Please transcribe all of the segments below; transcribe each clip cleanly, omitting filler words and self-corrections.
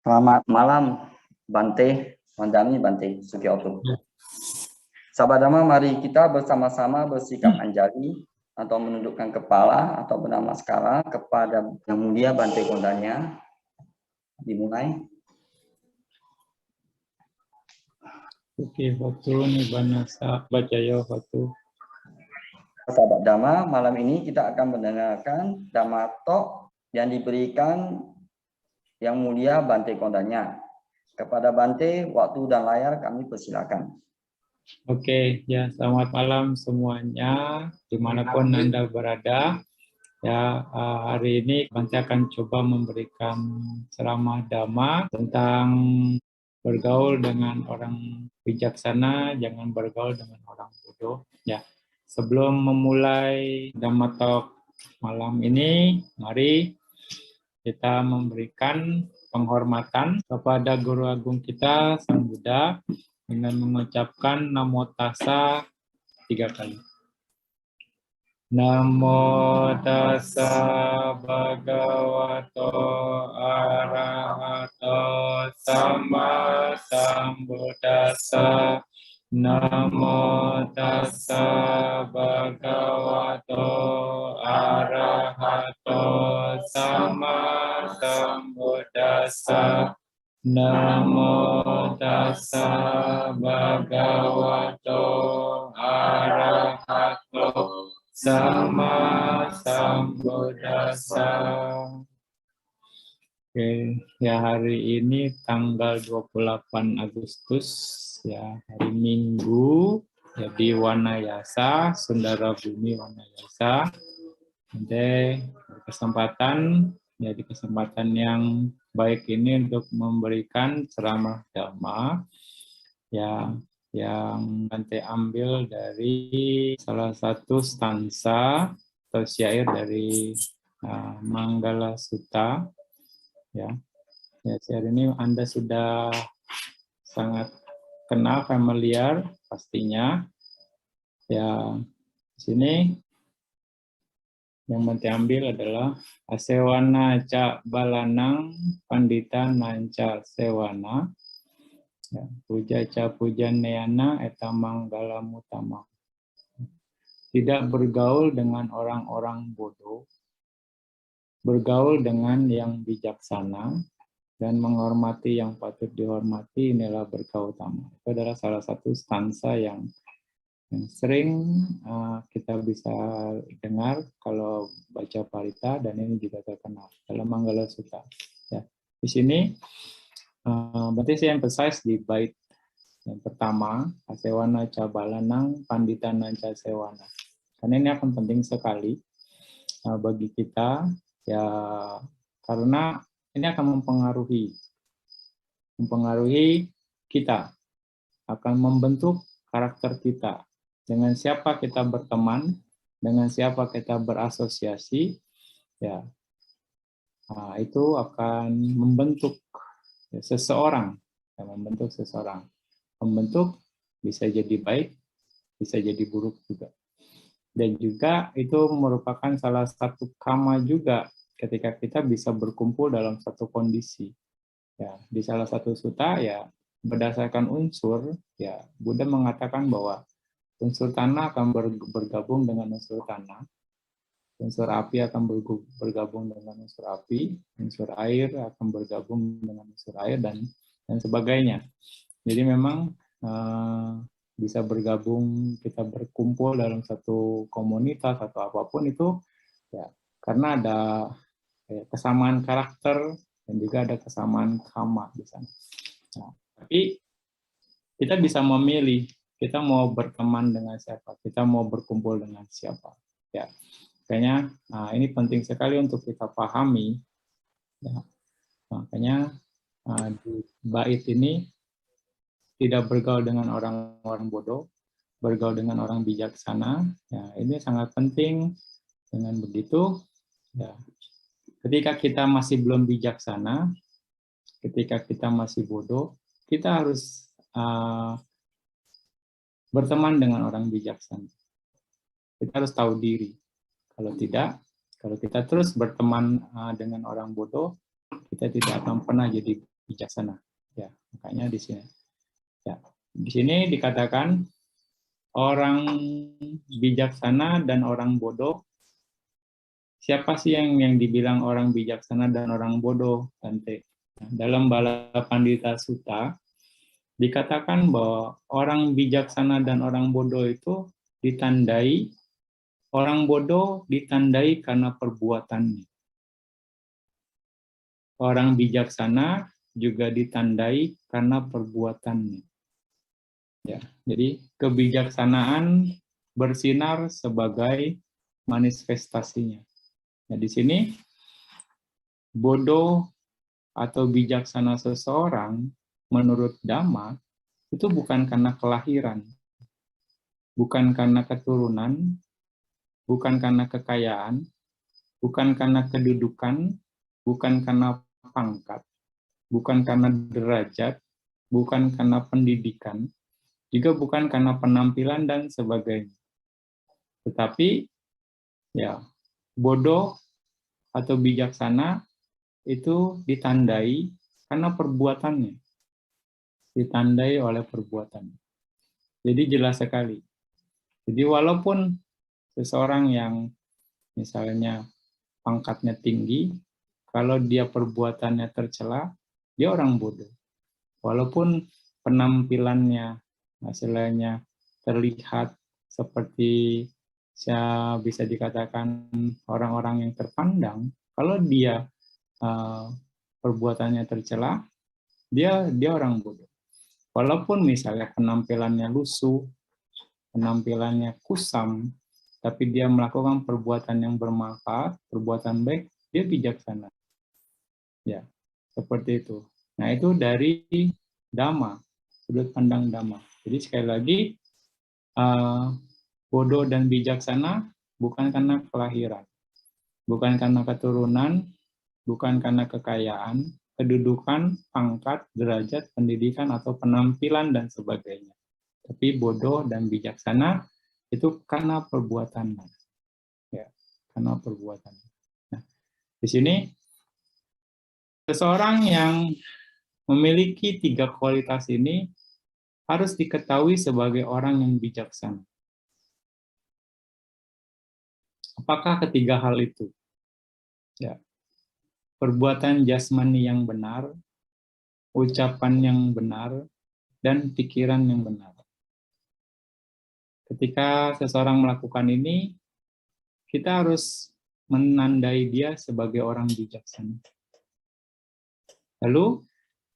Selamat malam, Bante, Mandani, Bante, Sugioto. Sahabat Dhamma, mari kita bersama-sama bersikap anjali atau menundukkan kepala atau bernamaskara kepada Yang Mulia Bante Kondanya. Dimulai. Oke, waktu Nibbana Bacaya waktu. Sahabat Dhamma, malam ini kita akan mendengarkan Dhamma Talk yang diberikan Yang Mulia Bante Kondanya. Kepada Bante, waktu dan layar kami persilakan. Oke, ya selamat malam semuanya, dimanapun Anda berada. Ya, hari ini Bante akan coba memberikan ceramah Dhamma tentang bergaul dengan orang bijaksana, jangan bergaul dengan orang bodoh. Ya, sebelum memulai Dhamma Talk malam ini, mari kita memberikan penghormatan kepada Guru Agung kita, Sang Buddha, dengan mengucapkan Namo Tassa 3 kali. Namo Tassa Bhagavato Arahato Sama Sambuddhassa. Namo Tassa Bhagavato Arahato Sama Sambuddhassa. Namo Tassa Bhagavato Arahato Sama Sambuddhassa. Oke, ya hari ini tanggal 28 Agustus, ya hari Minggu, ya di Wanayasa, Sundara Bumi Wanayasa. Jadi kesempatan, ya di kesempatan yang baik ini untuk memberikan ceramah Dhamma, ya yang nanti ambil dari salah satu stansa atau syair dari Manggala Sutta. Ya, syair ini Anda sudah sangat kenal, familiar pastinya. Ya, di sini yang nanti ambil adalah asewana ca balanang pandita nanca sewana. Ya, puja ca puja neana eta manggala mutama. Tidak bergaul dengan orang-orang bodoh, bergaul dengan yang bijaksana, dan menghormati yang patut dihormati, inilah berkah utama. Itu adalah salah satu stansa yang sering kita bisa dengar kalau baca Parita, dan ini juga terkenal dalam Manggala Sutta. Ya, di sini berarti saya emphasize di bait yang pertama, asewana cabalanang pandita nanca sewana. Karena ini akan penting sekali bagi kita, ya karena ini akan mempengaruhi kita, akan membentuk karakter kita. Dengan siapa kita berteman, dengan siapa kita berasosiasi, ya itu akan membentuk seseorang, membentuk bisa jadi baik, bisa jadi buruk juga. Dan juga itu merupakan salah satu kama juga ketika kita bisa berkumpul dalam satu kondisi. Ya, di salah satu sutta, ya berdasarkan unsur, ya Buddha mengatakan bahwa unsur tanah akan bergabung dengan unsur tanah, unsur api akan bergabung dengan unsur api, unsur air akan bergabung dengan unsur air, dan sebagainya. Jadi memang bisa bergabung, kita berkumpul dalam satu komunitas atau apapun itu, ya karena ada kesamaan karakter dan juga ada kesamaan kama di sana. Nah, tapi kita bisa memilih kita mau berteman dengan siapa, kita mau berkumpul dengan siapa. Ya, makanya ini penting sekali untuk kita pahami. Ya, makanya di bait ini tidak bergaul dengan orang-orang bodoh, bergaul dengan orang bijaksana. Ya, ini sangat penting. Dengan begitu, ya, ketika kita masih belum bijaksana, ketika kita masih bodoh, kita harus berteman dengan orang bijaksana. Kita harus tahu diri. Kalau tidak, kalau kita terus berteman dengan orang bodoh, kita tidak akan pernah jadi bijaksana. Ya, makanya di sini. Ya, di sini dikatakan orang bijaksana dan orang bodoh. Siapa sih yang dibilang orang bijaksana dan orang bodoh, Bante? Dalam Bala Pandita Sutta dikatakan bahwa orang bijaksana dan orang bodoh itu ditandai, orang bodoh ditandai karena perbuatannya. Orang bijaksana juga ditandai karena perbuatannya. Ya, jadi kebijaksanaan bersinar sebagai manifestasinya. Nah, di sini bodoh atau bijaksana seseorang menurut Dhamma itu bukan karena kelahiran, bukan karena keturunan, bukan karena kekayaan, bukan karena kedudukan, bukan karena pangkat, bukan karena derajat, bukan karena pendidikan, juga bukan karena penampilan dan sebagainya. Tetapi ya, bodoh atau bijaksana itu ditandai karena perbuatannya. Ditandai oleh perbuatannya. Jadi jelas sekali. Jadi walaupun seseorang yang misalnya pangkatnya tinggi, kalau dia perbuatannya tercela, dia orang bodoh. Walaupun penampilannya hasilnya terlihat seperti bisa dikatakan orang-orang yang terpandang, kalau dia perbuatannya tercela, dia orang bodoh. Walaupun misalnya penampilannya lusuh, penampilannya kusam, tapi dia melakukan perbuatan yang bermanfaat, perbuatan baik, dia bijaksana. Ya, seperti itu. Nah, itu dari Dhamma, sudut pandang Dhamma. Jadi sekali lagi, bodoh dan bijaksana bukan karena kelahiran, bukan karena keturunan, bukan karena kekayaan, kedudukan, pangkat, derajat, pendidikan, atau penampilan, dan sebagainya. Tapi bodoh dan bijaksana itu karena perbuatan. Ya, karena perbuatan. Nah, di sini, seseorang yang memiliki 3 kualitas ini harus diketahui sebagai orang yang bijaksana. Apakah ketiga hal itu? Ya. Perbuatan jasmani yang benar, ucapan yang benar, dan pikiran yang benar. Ketika seseorang melakukan ini, kita harus menandai dia sebagai orang bijaksana. Lalu,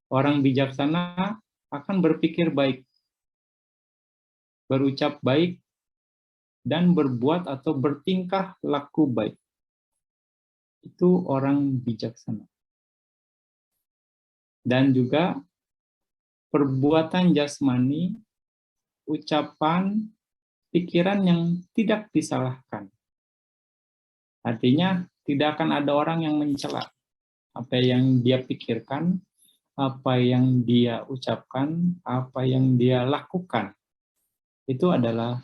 orang bijaksana akan berpikir baik, berucap baik, dan berbuat atau bertingkah laku baik. Itu orang bijaksana. Dan juga perbuatan jasmani, ucapan, pikiran yang tidak disalahkan. Artinya, tidak akan ada orang yang mencela apa yang dia pikirkan, apa yang dia ucapkan, apa yang dia lakukan. Itu adalah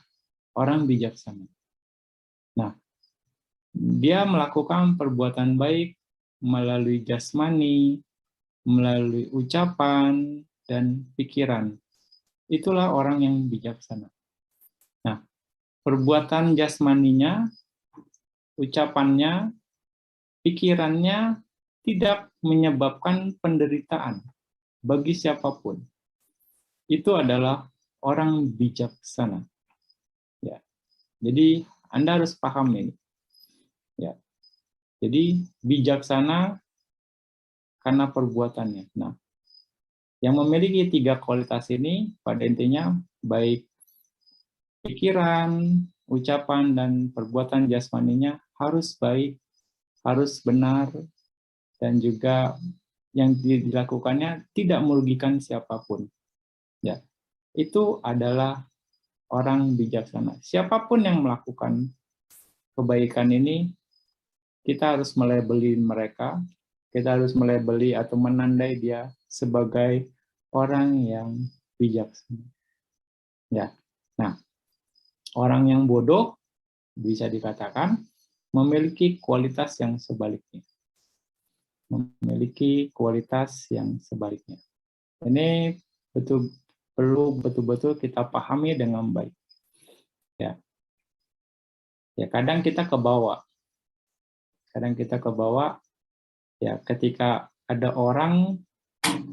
orang bijaksana. Nah, dia melakukan perbuatan baik melalui jasmani, melalui ucapan, dan pikiran. Itulah orang yang bijaksana. Nah, perbuatan jasmaninya, ucapannya, pikirannya tidak menyebabkan penderitaan bagi siapapun. Itu adalah orang bijaksana. Ya. Jadi Anda harus paham ini. Ya. Jadi bijaksana karena perbuatannya. Nah, yang memiliki 3 kualitas ini pada intinya baik pikiran, ucapan, dan perbuatan jasmaninya harus baik, harus benar, dan juga yang dilakukannya tidak merugikan siapapun. Ya, itu adalah orang bijaksana. Siapapun yang melakukan kebaikan ini, kita harus melabeli mereka, kita harus melabeli atau menandai dia sebagai orang yang bijaksana. Ya, nah, orang yang bodoh bisa dikatakan memiliki kualitas yang sebaliknya. memiliki kualitas yang sebaliknya. Ini perlu betul-betul kita pahami dengan baik. Ya, kadang kita kebawa. Ya, ketika ada orang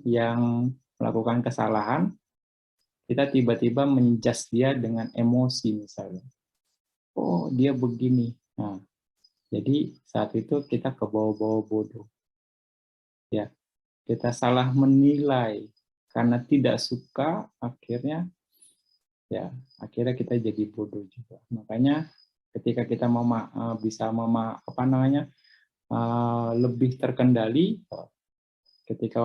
yang melakukan kesalahan, kita tiba-tiba menjudge dia dengan emosi misalnya. Oh, dia begini. Nah, jadi saat itu kita kebawa-bawa bodoh. Ya, kita salah menilai karena tidak suka, akhirnya kita jadi bodoh juga. Makanya ketika kita bisa lebih terkendali, ketika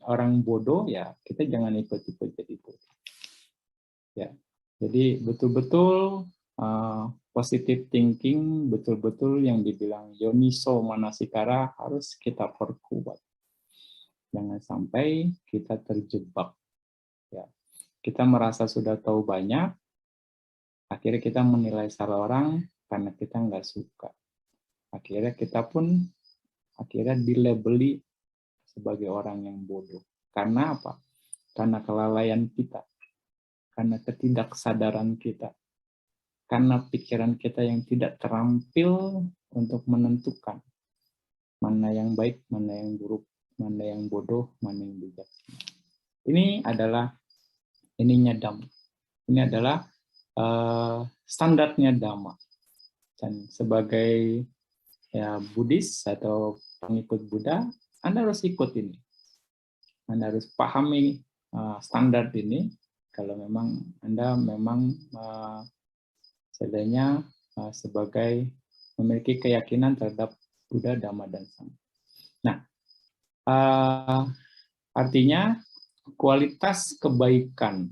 orang bodoh, ya kita jangan ikut-ikut jadi bodoh. Ya, jadi betul-betul positive thinking, betul-betul yang dibilang Yoniso Manasikara harus kita perkuat. Jangan sampai kita terjebak. Ya, kita merasa sudah tahu banyak, akhirnya kita menilai salah orang karena kita nggak suka. Akhirnya kita pun dilabeli sebagai orang yang bodoh. Karena apa? Karena kelalaian kita, karena ketidaksadaran kita, karena pikiran kita yang tidak terampil untuk menentukan mana yang baik, mana yang buruk, mana yang bodoh, mana yang bijak. Ini adalah Dhamma. Ini adalah standarnya Dhamma. Dan sebagai Buddhis atau pengikut Buddha, Anda harus ikut ini. Anda harus pahami standar ini. Kalau memang Anda sebagai memiliki keyakinan terhadap Buddha, Dhamma, dan Sangha. Nah, artinya kualitas kebaikan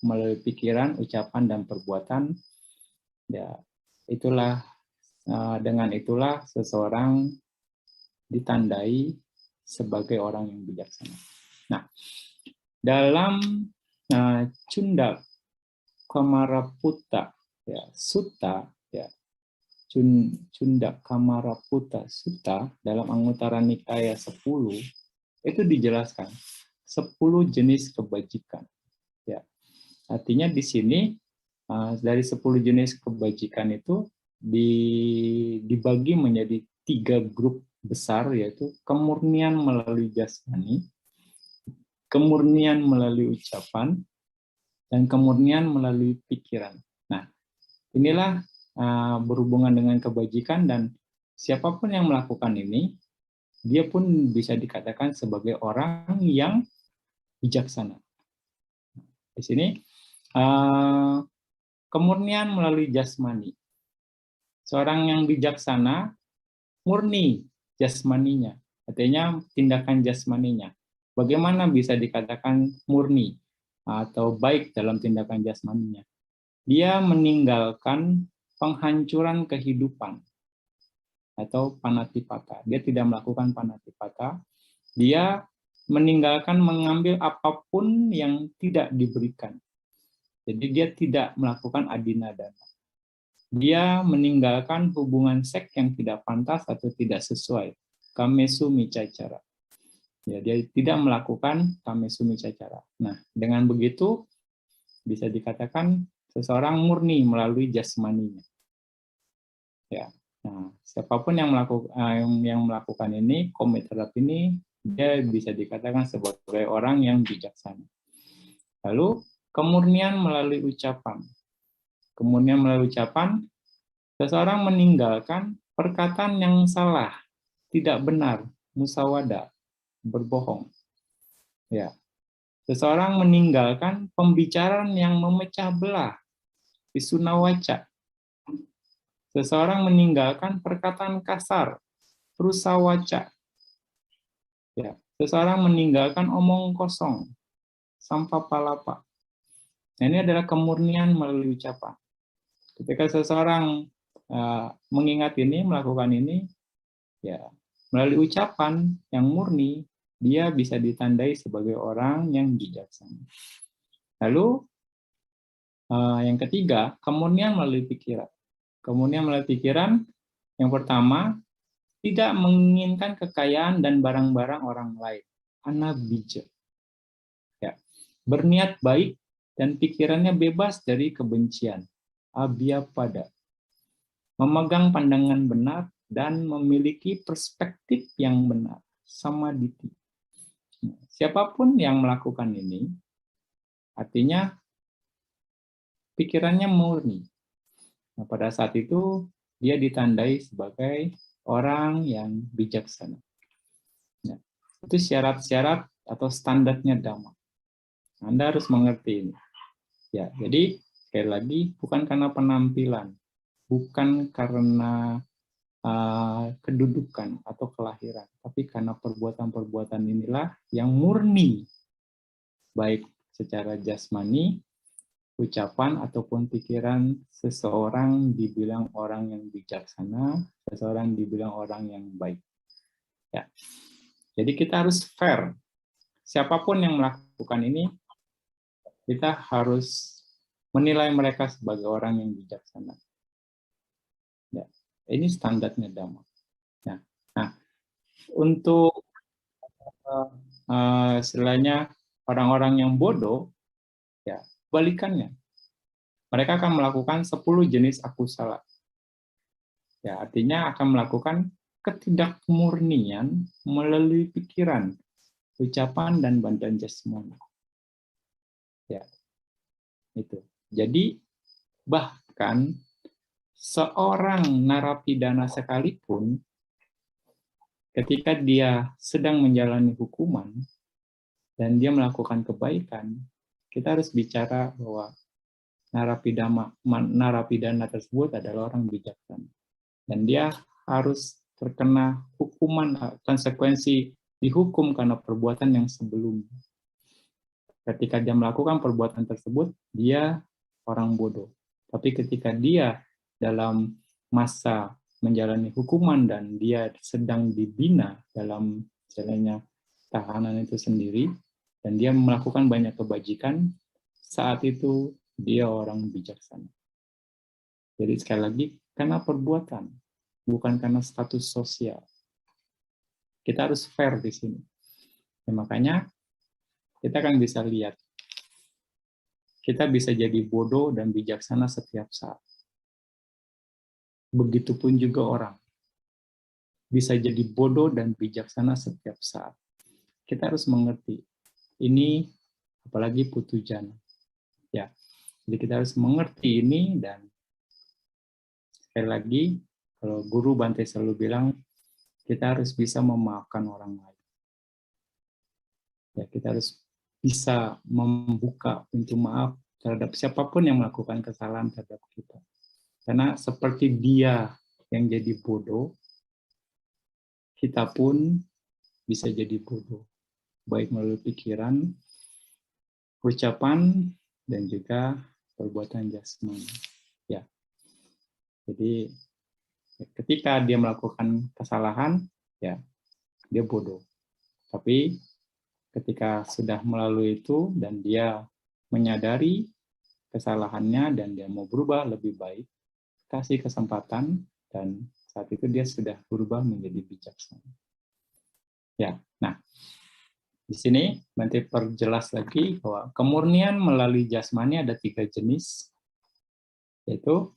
melalui pikiran, ucapan, dan perbuatan, ya dengan itulah seseorang ditandai sebagai orang yang bijaksana. Nah, dalam Cunda Kamaraputta Sutta, Cunda Kamaraputta Sutta dalam Anguttara Nikaya 10 itu dijelaskan 10 jenis kebajikan. Ya, artinya di sini dari 10 jenis kebajikan itu dibagi menjadi 3 grup besar, yaitu kemurnian melalui jasmani, kemurnian melalui ucapan, dan kemurnian melalui pikiran. Nah, inilah berhubungan dengan kebajikan, dan siapapun yang melakukan ini, dia pun bisa dikatakan sebagai orang yang bijaksana. Di sini, kemurnian melalui jasmani. Seorang yang bijaksana, murni jasmaninya, artinya tindakan jasmaninya. Bagaimana bisa dikatakan murni atau baik dalam tindakan jasmaninya? Dia meninggalkan penghancuran kehidupan atau panatipata. Dia tidak melakukan panatipata. Dia meninggalkan mengambil apapun yang tidak diberikan. Jadi dia tidak melakukan adinadana. Dia meninggalkan hubungan seks yang tidak pantas atau tidak sesuai. Kamesu micacara. Ya, dia tidak melakukan kamesu micacara. Nah, dengan begitu bisa dikatakan seseorang murni melalui jasmaninya. Ya. Nah, siapapun yang melakukan ini, komit terhadap ini, dia bisa dikatakan sebagai orang yang bijaksana. Lalu kemurnian melalui ucapan. Kemurnian melalui ucapan, seseorang meninggalkan perkataan yang salah, tidak benar, musawada, berbohong. Ya. Seseorang meninggalkan pembicaraan yang memecah belah, pisunawaca. Seseorang meninggalkan perkataan kasar, rusawaca. Ya. Seseorang meninggalkan omong kosong, sampapalapa. Nah, ini adalah kemurnian melalui ucapan. Ketika seseorang mengingat ini, melakukan ini, ya melalui ucapan yang murni, dia bisa ditandai sebagai orang yang bijaksana. Lalu yang ketiga, kemurnian melalui pikiran. Kemurnian melalui pikiran, yang pertama, tidak menginginkan kekayaan dan barang-barang orang lain. Anabija. Ya. Berniat baik dan pikirannya bebas dari kebencian. Abhyapada. Memegang pandangan benar dan memiliki perspektif yang benar. Samaditi. Siapapun yang melakukan ini, artinya pikirannya murni. Nah, pada saat itu dia ditandai sebagai orang yang bijaksana. Nah, itu syarat-syarat atau standarnya Dhamma. Anda harus mengerti ini. Ya, jadi sekali lagi bukan karena penampilan, bukan karena kedudukan atau kelahiran, tapi karena perbuatan-perbuatan inilah yang murni, baik secara jasmani, ucapan ataupun pikiran seseorang dibilang orang yang bijaksana, seseorang dibilang orang yang baik. Ya. Jadi kita harus fair. Siapapun yang melakukan ini, kita harus menilai mereka sebagai orang yang bijaksana. Ya. Ini standarnya Dhamma. Ya. Nah, untuk istilahnya orang-orang yang bodoh, ya balikannya. Mereka akan melakukan 10 jenis akusala. Ya, artinya akan melakukan ketidakmurnian melalui pikiran, ucapan, dan badan jasmani. Ya, itu. Jadi, bahkan seorang narapidana sekalipun, ketika dia sedang menjalani hukuman, dan dia melakukan kebaikan, kita harus bicara bahwa narapidana tersebut adalah orang bijaksana. Dan dia harus terkena hukuman, konsekuensi dihukum karena perbuatan yang sebelumnya. Ketika dia melakukan perbuatan tersebut, dia orang bodoh. Tapi ketika dia dalam masa menjalani hukuman dan dia sedang dibina dalam jalannya tahanan itu sendiri, dan dia melakukan banyak kebajikan, saat itu dia orang bijaksana. Jadi sekali lagi, karena perbuatan, bukan karena status sosial. Kita harus fair di sini. Ya, makanya kita kan bisa lihat, kita bisa jadi bodoh dan bijaksana setiap saat. Begitupun juga orang. Bisa jadi bodoh dan bijaksana setiap saat. Kita harus mengerti. Ini apalagi putujana. Ya. Jadi kita harus mengerti ini, dan sekali lagi, kalau Guru Bante selalu bilang, kita harus bisa memaafkan orang lain. Ya, kita harus bisa membuka pintu maaf terhadap siapapun yang melakukan kesalahan terhadap kita. Karena seperti dia yang jadi bodoh, kita pun bisa jadi bodoh. Baik melalui pikiran, ucapan, dan juga perbuatan jasmani. Ya. Jadi ketika dia melakukan kesalahan, ya dia bodoh. Tapi ketika sudah melalui itu dan dia menyadari kesalahannya dan dia mau berubah lebih baik, kasih kesempatan, dan saat itu dia sudah berubah menjadi bijaksana. Ya, nah di sini nanti perjelas lagi bahwa kemurnian melalui jasmani ada 3 jenis, yaitu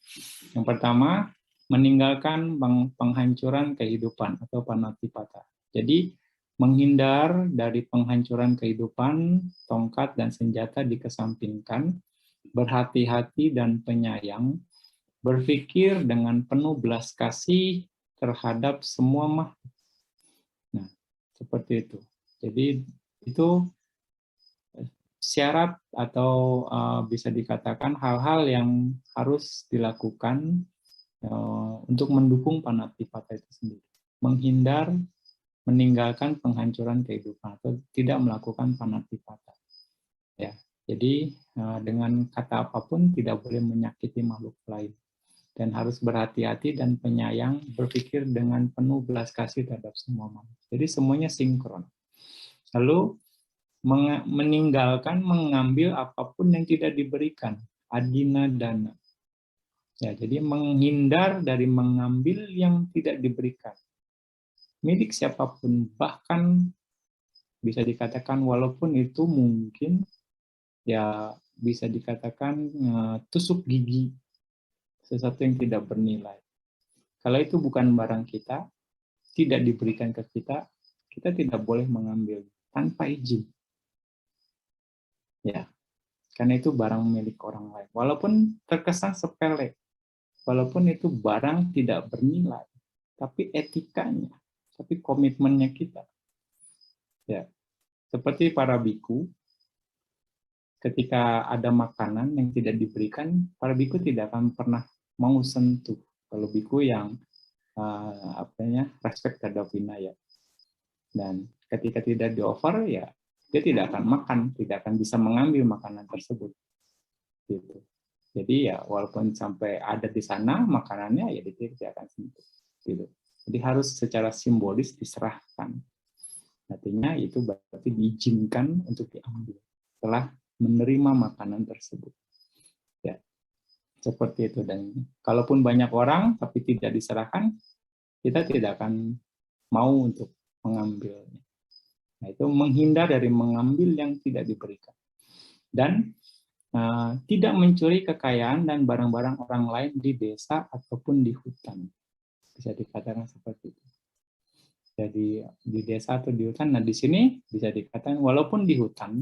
yang pertama meninggalkan penghancuran kehidupan atau panatipata. Jadi menghindar dari penghancuran kehidupan, tongkat dan senjata dikesampingkan, berhati-hati dan penyayang, berpikir dengan penuh belas kasih terhadap semua makhluk. Nah, seperti itu. Jadi itu syarat atau bisa dikatakan hal-hal yang harus dilakukan untuk mendukung panatipata itu sendiri. Menghindar, meninggalkan penghancuran kehidupan atau tidak melakukan panatipata. Ya, jadi dengan kata apapun tidak boleh menyakiti makhluk lain. Dan harus berhati-hati dan penyayang, berpikir dengan penuh belas kasih terhadap semua makhluk. Jadi semuanya sinkron. Lalu meninggalkan, mengambil apapun yang tidak diberikan. Adina dana. Ya, jadi menghindar dari mengambil yang tidak diberikan. milik siapapun, bahkan bisa dikatakan walaupun itu mungkin ya bisa dikatakan tusuk gigi, sesuatu yang tidak bernilai. Kalau itu bukan barang kita, tidak diberikan ke kita, kita tidak boleh mengambil tanpa izin. Ya, karena itu barang milik orang lain. Walaupun terkesan sepele, walaupun itu barang tidak bernilai, tapi etikanya, tapi komitmennya kita. Ya, seperti para biku, ketika ada makanan yang tidak diberikan, para biku tidak akan pernah mau sentuh. Kalau biku yang respect terhadap vinaya. Dan ketika tidak di-offer, ya dia tidak akan makan, tidak akan bisa mengambil makanan tersebut. Gitu. Jadi ya walaupun sampai ada di sana makanannya, ya dia tidak akan sentuh. Gitu. Jadi harus secara simbolis diserahkan. Artinya itu berarti diizinkan untuk diambil setelah menerima makanan tersebut. Ya, seperti itu. Dan kalaupun banyak orang tapi tidak diserahkan, kita tidak akan mau untuk mengambilnya. Nah, itu menghindar dari mengambil yang tidak diberikan. Dan tidak mencuri kekayaan dan barang-barang orang lain di desa ataupun di hutan. Bisa dikatakan seperti itu. Jadi di desa atau di hutan, nah di sini bisa dikatakan walaupun di hutan,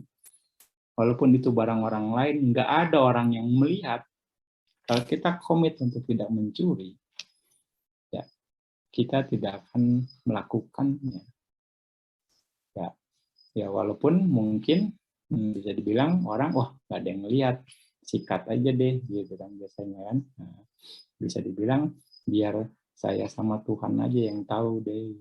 walaupun itu barang orang lain, nggak ada orang yang melihat, kalau kita komit untuk tidak mencuri, ya kita tidak akan melakukannya. Ya walaupun mungkin bisa dibilang orang, wah nggak ada yang lihat, sikat aja deh, gitu kan biasanya kan. Nah, bisa dibilang biar saya sama Tuhan aja yang tahu deh.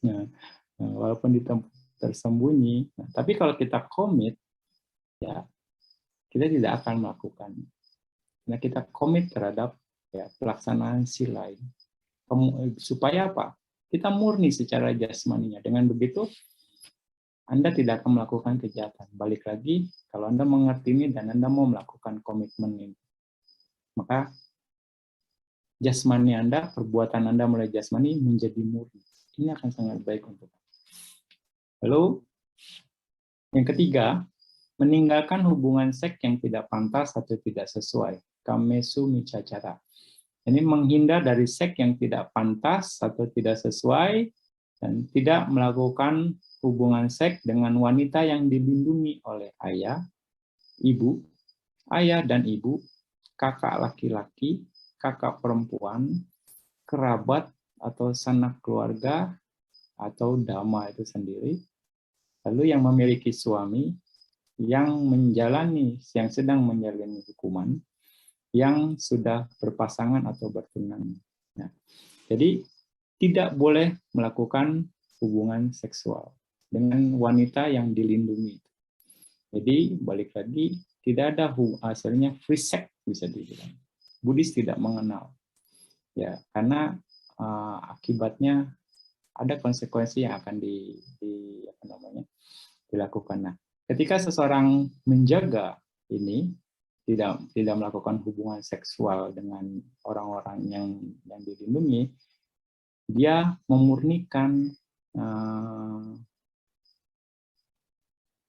Nah, walaupun di tempat tersembunyi, nah, tapi kalau kita komit, ya kita tidak akan melakukan. Nah, kita komit terhadap ya pelaksanaan sila ini. Supaya apa? Kita murni secara jasmaninya. Dengan begitu, Anda tidak akan melakukan kejahatan. Balik lagi, kalau Anda mengerti ini dan Anda mau melakukan komitmen ini, maka jasmani Anda, perbuatan Anda mulai jasmani menjadi murni. Ini akan sangat baik untuk Anda. Lalu, yang ketiga, meninggalkan hubungan seks yang tidak pantas atau tidak sesuai. Kamesu micacara. Ini menghindar dari seks yang tidak pantas atau tidak sesuai dan tidak melakukan hubungan seks dengan wanita yang dilindungi oleh ayah, ibu, ayah dan ibu, kakak laki-laki, kakak perempuan, kerabat atau sanak keluarga atau dama itu sendiri. Lalu yang memiliki suami, yang sedang menjalani hukuman, yang sudah berpasangan atau bertunangan. Nah, jadi tidak boleh melakukan hubungan seksual dengan wanita yang dilindungi. Jadi balik lagi, tidak ada hasilnya free sex bisa dibilang. Buddhis tidak mengenal, ya karena akibatnya ada konsekuensi yang akan dilakukan. Nah, ketika seseorang menjaga ini, tidak melakukan hubungan seksual dengan orang-orang yang dilindungi, dia memurnikan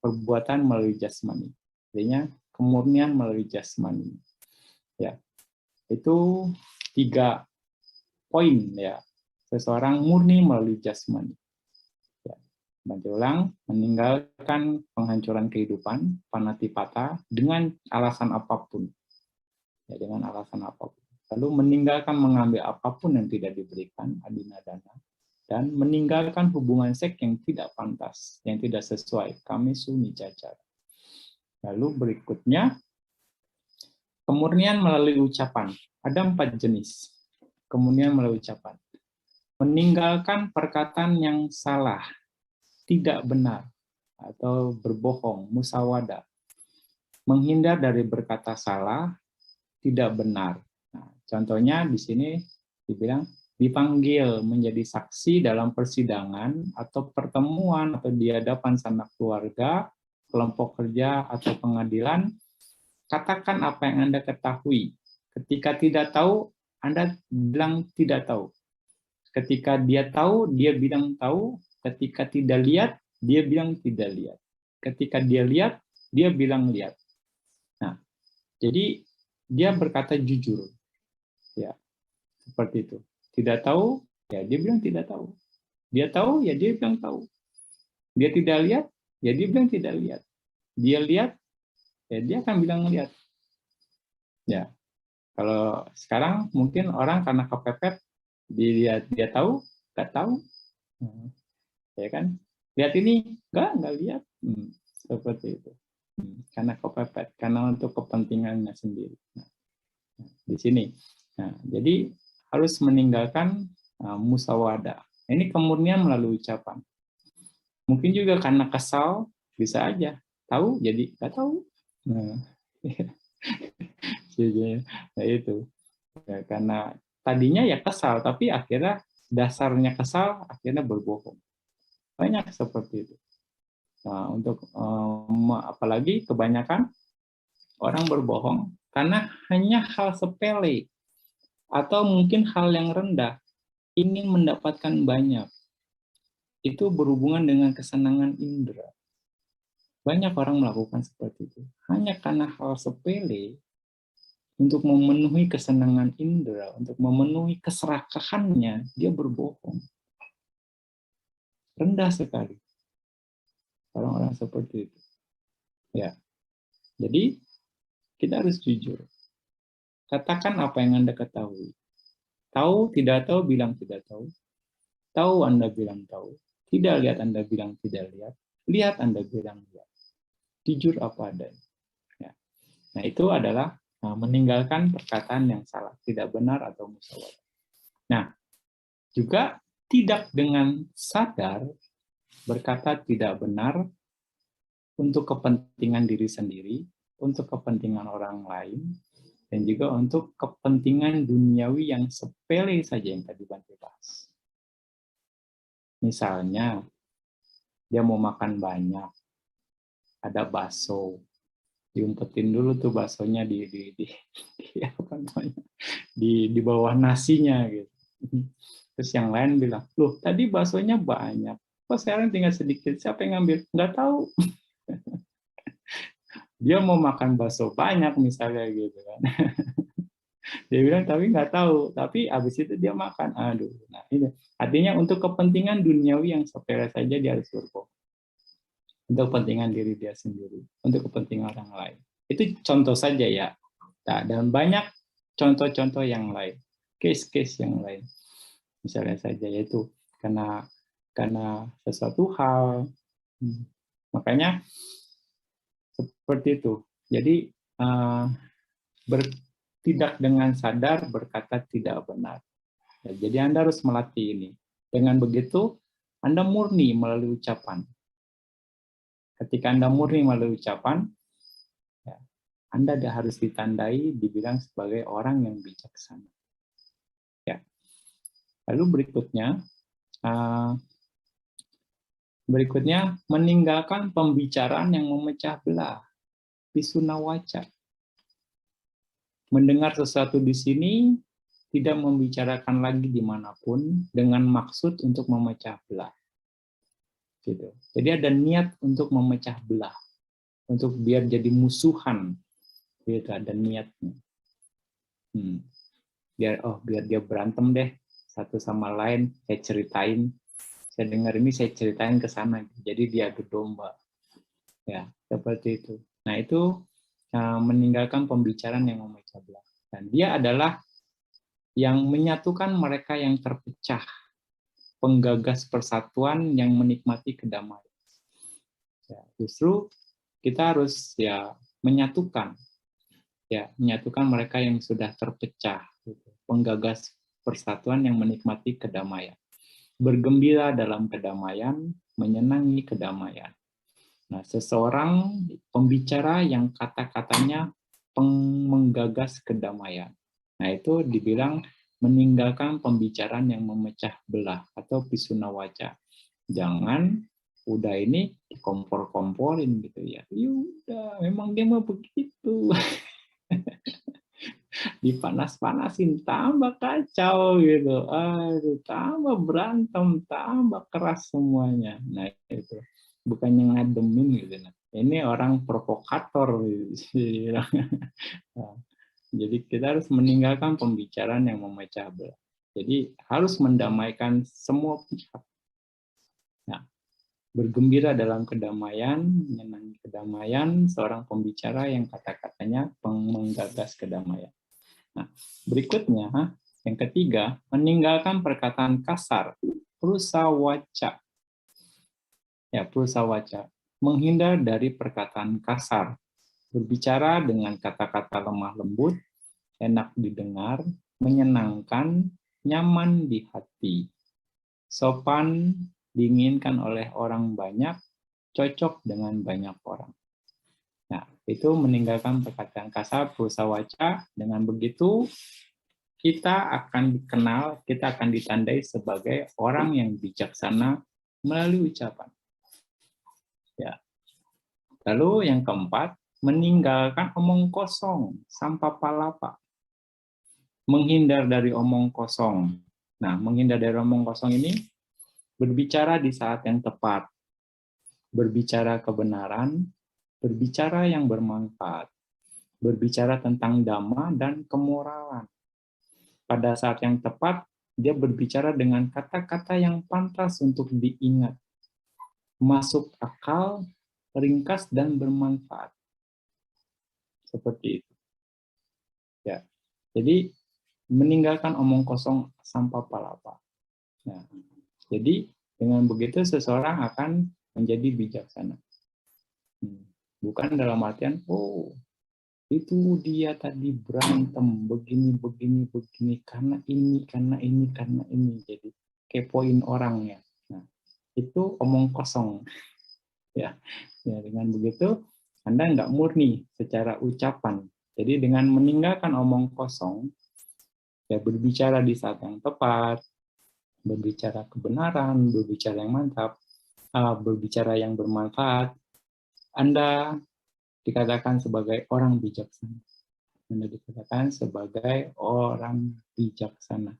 perbuatan melalui jasmani. Artinya kemurnian melalui jasmani. Ya, itu 3 poin ya. Seseorang murni melalui jasmani. Ya. Ulang, meninggalkan penghancuran kehidupan, panatipata, dengan alasan apapun. Ya, dengan alasan apapun. Lalu meninggalkan mengambil apapun yang tidak diberikan, adinadana, dan meninggalkan hubungan seks yang tidak pantas, yang tidak sesuai, kamesu micacara. Lalu berikutnya, kemurnian melalui ucapan. Ada 4 jenis. Kemurnian melalui ucapan. Meninggalkan perkataan yang salah, tidak benar, atau berbohong, musawada. Menghindar dari berkata salah, tidak benar. Nah, contohnya di sini dibilang dipanggil menjadi saksi dalam persidangan atau pertemuan atau di hadapan sanak keluarga, kelompok kerja atau pengadilan. Katakan apa yang Anda ketahui. Ketika tidak tahu, Anda bilang tidak tahu. Ketika dia tahu, dia bilang tahu. Ketika tidak lihat, dia bilang tidak lihat. Ketika dia lihat, dia bilang lihat. Nah, jadi dia berkata jujur. Ya, seperti itu. Tidak tahu, ya dia bilang tidak tahu. Dia tahu, ya dia bilang tahu. Dia tidak lihat, ya dia bilang tidak lihat. Dia lihat, ya dia akan bilang lihat. Ya, kalau sekarang mungkin orang karena kepepet, dia tahu, nggak tahu, ya kan? Lihat ini, nggak lihat, seperti itu. Karena kepepet, karena untuk kepentingannya sendiri. Nah, di sini, nah, jadi harus meninggalkan musyawadah. Ini kemurnian melalui ucapan. Mungkin juga karena kesal, bisa aja tahu jadi nggak tahu. Nah, nah itu. Ya, karena tadinya ya kesal, tapi akhirnya dasarnya kesal, akhirnya berbohong. Banyak seperti itu. Nah, untuk apalagi kebanyakan orang berbohong karena hanya hal sepele atau mungkin hal yang rendah, ingin mendapatkan banyak. Itu berhubungan dengan kesenangan indera. Banyak orang melakukan seperti itu. Hanya karena hal sepele, untuk memenuhi kesenangan indera, untuk memenuhi keserakahannya, dia berbohong. Rendah sekali orang-orang seperti itu. Ya, jadi kita harus jujur. Katakan apa yang Anda ketahui. Tahu, tidak tahu, bilang tidak tahu. Tahu, Anda bilang tahu. Tidak lihat, Anda bilang tidak lihat. Lihat, Anda bilang lihat. Jujur apa adanya. Ya. Nah, itu adalah meninggalkan perkataan yang salah, tidak benar atau musyawarah. Nah, juga tidak dengan sadar berkata tidak benar untuk kepentingan diri sendiri, untuk kepentingan orang lain, dan juga untuk kepentingan duniawi yang sepele saja yang tadi Bante bahas. Misalnya, dia mau makan banyak, ada bakso, diumpetin dulu tuh baksonya di bawah nasinya gitu. Terus yang lain bilang, loh tadi baksonya banyak, kok sekarang tinggal sedikit, siapa yang ngambil? Nggak tahu. Dia mau makan bakso banyak misalnya gitu kan. Dia bilang tapi nggak tahu, tapi abis itu dia makan. Aduh, nah ini artinya untuk kepentingan duniawi yang sepele saja dia harus berbohong. Untuk kepentingan diri dia sendiri, untuk kepentingan orang lain. Itu contoh saja ya. Nah, dan banyak contoh-contoh yang lain, case-case yang lain. Misalnya saja yaitu karena sesuatu hal. Makanya seperti itu. Jadi tidak dengan sadar berkata tidak benar. Ya, jadi Anda harus melatih ini. Dengan begitu Anda murni melalui ucapan. Ketika Anda murni melalui ucapan, ya, Anda harus ditandai, dibilang sebagai orang yang bijaksana. Ya. Lalu berikutnya meninggalkan pembicaraan yang memecah belah, pisuna waca. Mendengar sesuatu di sini tidak membicarakan lagi dimanapun dengan maksud untuk memecah belah. Gitu. Jadi ada niat untuk memecah belah, untuk biar jadi musuhan, gitu ada niatnya. Biar dia berantem deh satu sama lain, saya dengar ini saya ceritain ke sana, jadi dia adu domba, ya seperti itu. Nah itu meninggalkan pembicaraan yang memecah belah, dan dia adalah yang menyatukan mereka yang terpecah, penggagas persatuan yang menikmati kedamaian. Ya, justru kita harus ya menyatukan mereka yang sudah terpecah, gitu. Penggagas persatuan yang menikmati kedamaian, bergembira dalam kedamaian, menyenangi kedamaian. Nah, seseorang pembicara yang kata-katanya menggagas kedamaian. Nah, itu dibilang meninggalkan pembicaraan yang memecah belah atau pisuna waca. Jangan udah ini dikompor-komporin gitu ya. Yaudah, memang dia mau begitu. dipanas-panasin tambah kacau gitu, aduh tambah berantem, tambah keras semuanya. Nah itu bukannya ngademin gitu. Nah, ini orang provokator gitu. Nah, jadi kita harus meninggalkan pembicaraan yang memecah belah. Jadi harus mendamaikan semua pihak. Nah, bergembira dalam kedamaian, menyenangi kedamaian, seorang pembicara yang kata-katanya menggagas kedamaian. Nah, berikutnya, yang ketiga, meninggalkan perkataan kasar, prusawaca. Ya, prusawaca. Menghindar dari perkataan kasar, berbicara dengan kata-kata lemah lembut, enak didengar, menyenangkan, nyaman di hati, sopan, diinginkan oleh orang banyak, cocok dengan banyak orang. Nah, itu meninggalkan perkataan kasar, prusawaca. Dengan begitu, kita akan dikenal, kita akan ditandai sebagai orang yang bijaksana melalui ucapan. Ya. Lalu yang keempat, meninggalkan omong kosong, sampah palapa. Menghindar dari omong kosong. Nah, menghindar dari omong kosong ini berbicara di saat yang tepat, berbicara kebenaran, berbicara yang bermanfaat, berbicara tentang dhamma dan kemoralan. Pada saat yang tepat, dia berbicara dengan kata-kata yang pantas untuk diingat, masuk akal, ringkas, dan bermanfaat. Seperti itu. Ya. Jadi, meninggalkan omong kosong sampah palapa. Nah, jadi, dengan begitu seseorang akan menjadi bijaksana. Bukan dalam artian, oh, itu dia tadi berantem begini karena ini, jadi kepoin orang ya. Nah, itu omong kosong ya. Dengan begitu Anda nggak murni secara ucapan. Jadi dengan meninggalkan omong kosong, ya berbicara di saat yang tepat, berbicara kebenaran, berbicara yang mantap, berbicara yang bermanfaat, Anda dikatakan sebagai orang bijaksana. Anda dikatakan sebagai orang bijaksana.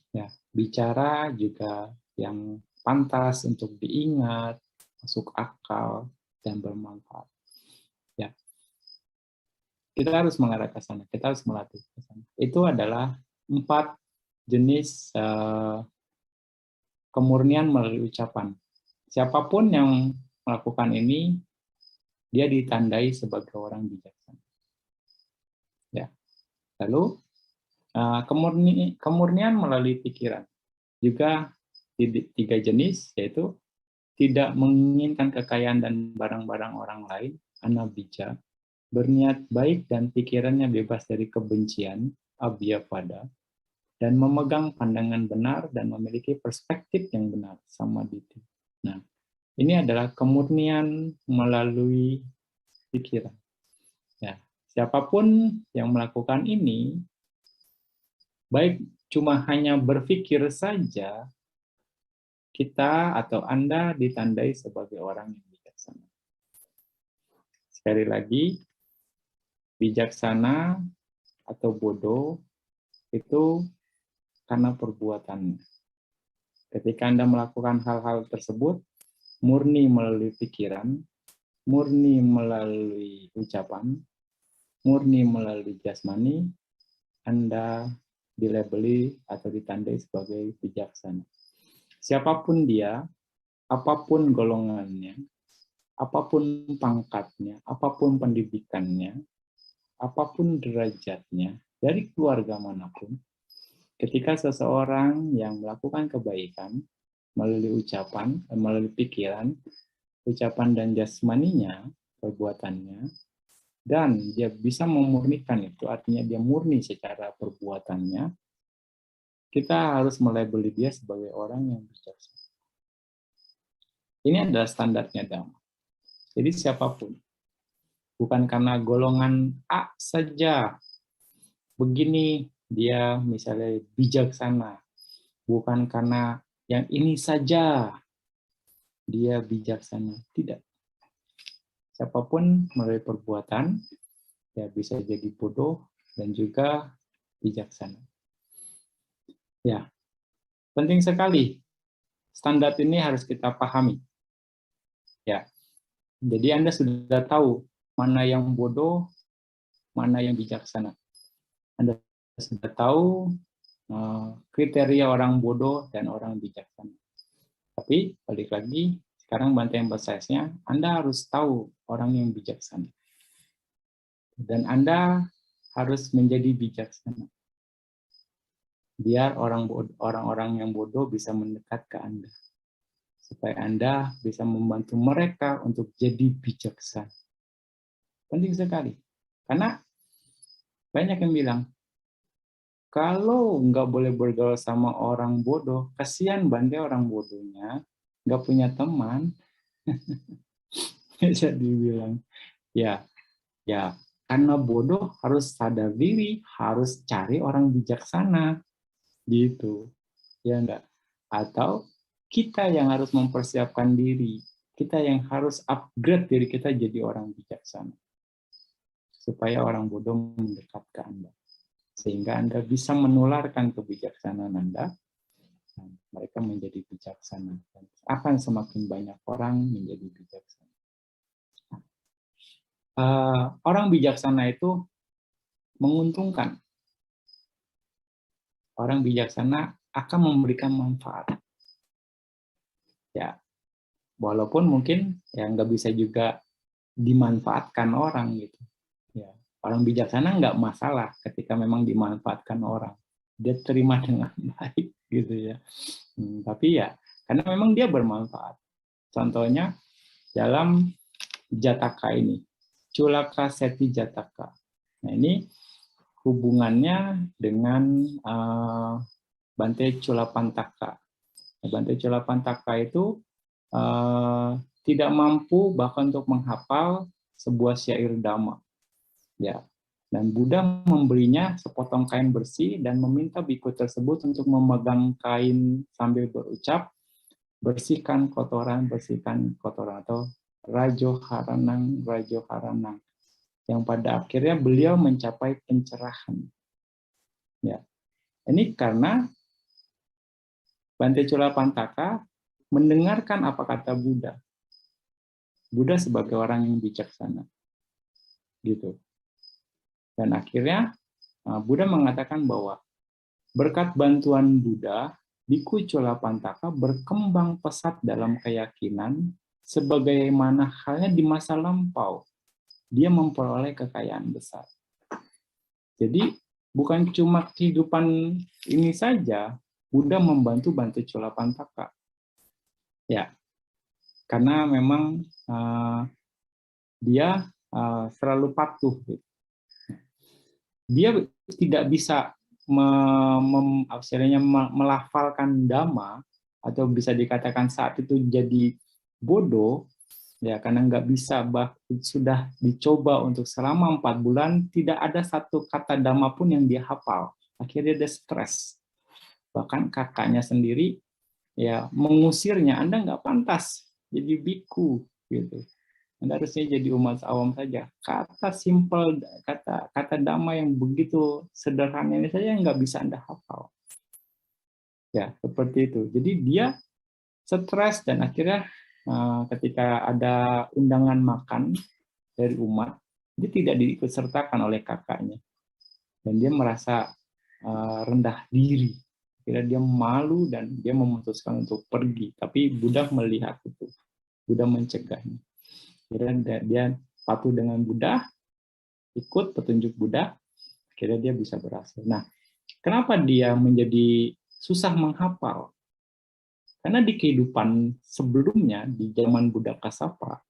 Ya, bicara juga yang pantas untuk diingat, masuk akal, dan bermanfaat. Ya, kita harus mengarah ke sana. Kita harus melatih ke sana. Itu adalah 4 jenis kemurnian melalui ucapan. Siapapun yang melakukan ini, dia ditandai sebagai orang bijaksana. Ya. Lalu kemurnian melalui pikiran juga 3 jenis, yaitu tidak menginginkan kekayaan dan barang-barang orang lain, anabija, berniat baik dan pikirannya bebas dari kebencian, abhyapada, dan memegang pandangan benar dan memiliki perspektif yang benar, samadhi. Nah, ini adalah kemurnian melalui pikiran. Ya, siapapun yang melakukan ini, baik cuma hanya berpikir saja, kita atau Anda ditandai sebagai orang yang bijaksana. Sekali lagi, bijaksana atau bodoh itu karena perbuatannya. Ketika Anda melakukan hal-hal tersebut, murni melalui pikiran, murni melalui ucapan, murni melalui jasmani, Anda dilabeli atau ditandai sebagai bijaksana. Siapapun dia, apapun golongannya, apapun pangkatnya, apapun pendidikannya, apapun derajatnya, dari keluarga manapun, ketika seseorang yang melakukan kebaikan melalui ucapan, melalui pikiran, ucapan dan jasmaninya, perbuatannya, dan dia bisa memurnikan itu, artinya dia murni secara perbuatannya, kita harus melabeli dia sebagai orang yang bijaksana. Ini adalah standarnya Dhamma. Jadi siapapun, bukan karena golongan A saja begini dia misalnya bijaksana, bukan karena yang ini saja dia bijaksana, tidak. Siapapun melalui perbuatan, ya bisa jadi bodoh, dan juga bijaksana. Ya, penting sekali. Standar ini harus kita pahami. Ya, jadi Anda sudah tahu mana yang bodoh, mana yang bijaksana. Anda sudah tahu kriteria orang bodoh dan orang bijaksana. Tapi balik lagi, sekarang Bante emphasize-nya, Anda harus tahu orang yang bijaksana. Dan Anda harus menjadi bijaksana. Biar orang-orang yang bodoh bisa mendekat ke Anda. Supaya Anda bisa membantu mereka untuk jadi bijaksana. Penting sekali. Karena banyak yang bilang, kalau nggak boleh bergaul sama orang bodoh, kasihan Bante orang bodohnya, nggak punya teman. Bisa dibilang, ya, karena bodoh harus sadar diri, harus cari orang bijaksana. Gitu, ya enggak? Atau kita yang harus mempersiapkan diri, kita yang harus upgrade diri kita jadi orang bijaksana, supaya orang bodoh mendekat ke Anda, sehingga Anda bisa menularkan kebijaksanaan Anda, dan mereka menjadi bijaksana, dan akan semakin banyak orang menjadi bijaksana. Orang bijaksana itu menguntungkan. Orang bijaksana akan memberikan manfaat. Ya, walaupun mungkin ya nggak bisa juga dimanfaatkan orang gitu. Ya, orang bijaksana nggak masalah ketika memang dimanfaatkan orang, dia terima dengan baik gitu ya. Tapi ya karena memang dia bermanfaat. Contohnya dalam Jataka ini, Culaka Seti Jataka. Nah ini hubungannya dengan Bante Culapantaka. Bante Culapantaka itu tidak mampu bahkan untuk menghafal sebuah syair Dhamma. Ya. Dan Buddha memberinya sepotong kain bersih dan meminta biku tersebut untuk memegang kain sambil berucap, bersihkan kotoran atau Rajo Haranang, yang pada akhirnya beliau mencapai pencerahan. Ya. Ini karena Bante Culapantaka mendengarkan apa kata Buddha. Buddha sebagai orang yang bijaksana. Gitu. Dan akhirnya Buddha mengatakan bahwa berkat bantuan Buddha, Biku Culapantaka berkembang pesat dalam keyakinan sebagaimana halnya di masa lampau. Dia memperoleh kekayaan besar. Jadi bukan cuma kehidupan ini saja, Buddha membantu Bante Culapantaka. Ya, karena memang dia selalu patuh. Dia tidak bisa melafalkan Dhamma, atau bisa dikatakan saat itu jadi bodoh, ya karena nggak bisa, sudah dicoba untuk selama 4 bulan, tidak ada satu kata Dhamma pun yang dia hafal. Akhirnya dia stres. Bahkan kakaknya sendiri ya mengusirnya, Anda nggak pantas jadi biku gitu. Anda harusnya jadi umat awam saja. Kata simple, kata Dhamma yang begitu sederhana ini saja nggak bisa Anda hafal. Ya seperti itu. Jadi dia stres dan akhirnya ketika ada undangan makan dari umat, dia tidak diikutsertakan oleh kakaknya. Dan dia merasa rendah diri. Akhirnya dia malu dan dia memutuskan untuk pergi. Tapi Buddha melihat itu. Buddha mencegahnya. Akhirnya dia patuh dengan Buddha, ikut petunjuk Buddha, akhirnya dia bisa berhasil. Nah, kenapa dia menjadi susah menghafal? Karena di kehidupan sebelumnya, di zaman Buddha Kassapa,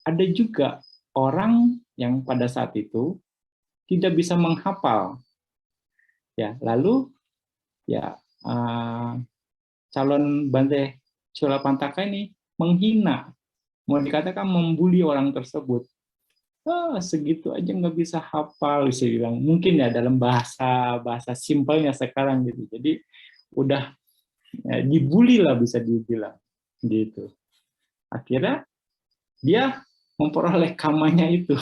ada juga orang yang pada saat itu tidak bisa menghafal. Ya, lalu ya calon Bante Culapantaka ini menghina, mau dikatakan membuli orang tersebut. Segitu aja nggak bisa hafal, bisa bilang. Mungkin ya dalam bahasa simpelnya sekarang gitu. Jadi udah ya, dibully lah bisa dibilang gitu. Akhirnya dia memperoleh kamanya itu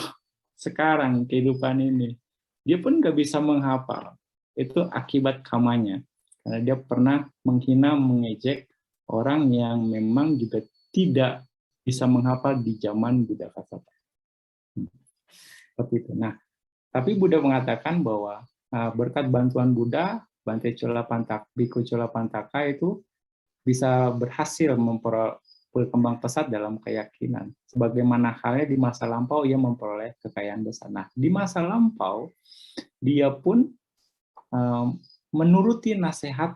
sekarang kehidupan ini. dia pun nggak bisa menghafal. Itu akibat kamanya. Karena dia pernah menghina, mengejek orang yang memang juga tidak bisa menghafal di zaman Buddha Kasapa. Seperti itu. Nah, tapi Buddha mengatakan bahwa berkat bantuan Buddha, Bante Biku Culapantaka itu bisa berhasil berkembang pesat dalam keyakinan. Sebagaimana halnya di masa lampau ia memperoleh kekayaan besar. Nah, di masa lampau dia pun menuruti nasihat,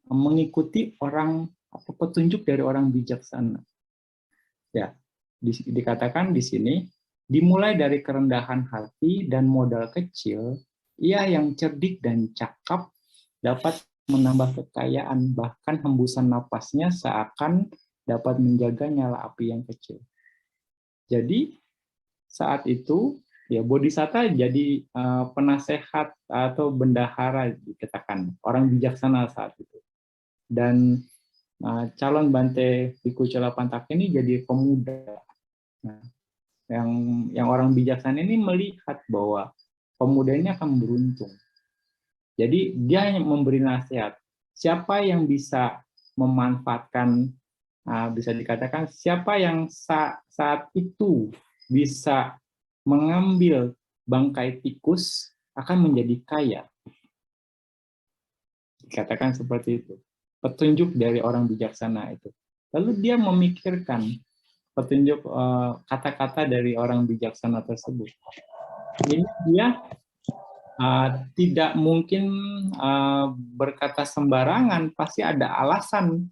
mengikuti orang atau petunjuk dari orang bijaksana. Ya, dikatakan di sini dimulai dari kerendahan hati dan modal kecil, ia yang cerdik dan cakap dapat menambah kekayaan, bahkan hembusan napasnya seakan dapat menjaga nyala api yang kecil. Jadi saat itu ya Bodhisatta jadi penasehat atau bendahara dikatakan orang bijaksana saat itu. Dan calon Bante Biku Culapantaka ini jadi pemuda. Nah, yang orang bijaksana ini melihat bahwa pemuda ini akan beruntung. Jadi dia hanya memberi nasihat. Siapa yang bisa memanfaatkan, bisa dikatakan siapa yang saat itu bisa mengambil bangkai tikus akan menjadi kaya. Dikatakan seperti itu. Petunjuk dari orang bijaksana itu. Lalu dia memikirkan petunjuk kata-kata dari orang bijaksana tersebut. Ini dia tidak mungkin berkata sembarangan, pasti ada alasan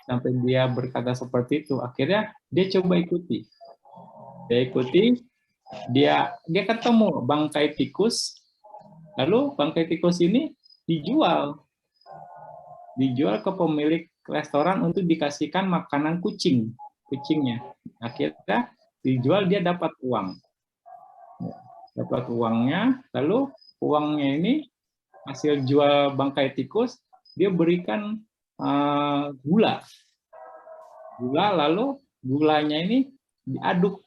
sampai dia berkata seperti itu. Akhirnya dia coba ikuti. Dia ketemu bangkai tikus, lalu bangkai tikus ini dijual ke pemilik restoran untuk dikasihkan makanan kucingnya. Akhirnya dijual, dia dapat uang. Dapat uangnya, lalu uangnya ini hasil jual bangkai tikus, dia berikan gula, lalu gulanya ini diaduk,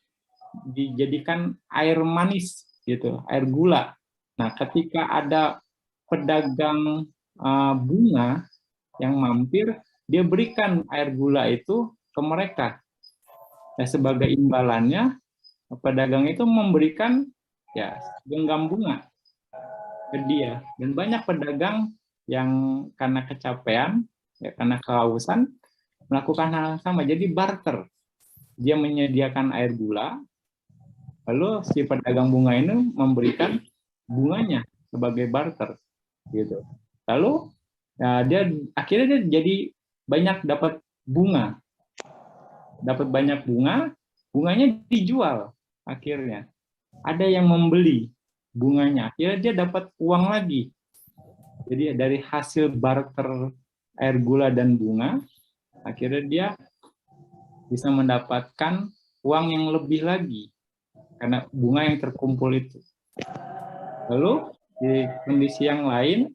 dijadikan air manis gitu, air gula. Nah, ketika ada pedagang bunga yang mampir, dia berikan air gula itu ke mereka. Nah, sebagai imbalannya, pedagang itu memberikan genggam bunga ke dia. Dan banyak pedagang yang karena kecapean, karena kehausan, melakukan hal yang sama. Jadi barter. Dia menyediakan air gula, lalu si pedagang bunga ini memberikan bunganya sebagai barter. Gitu. Lalu dia akhirnya dia jadi banyak dapat bunga. Dapat banyak bunga, bunganya dijual akhirnya. Ada yang membeli bunganya, akhirnya dia dapat uang lagi. Jadi dari hasil barter air gula dan bunga, akhirnya dia bisa mendapatkan uang yang lebih lagi karena bunga yang terkumpul itu. Lalu di kondisi yang lain,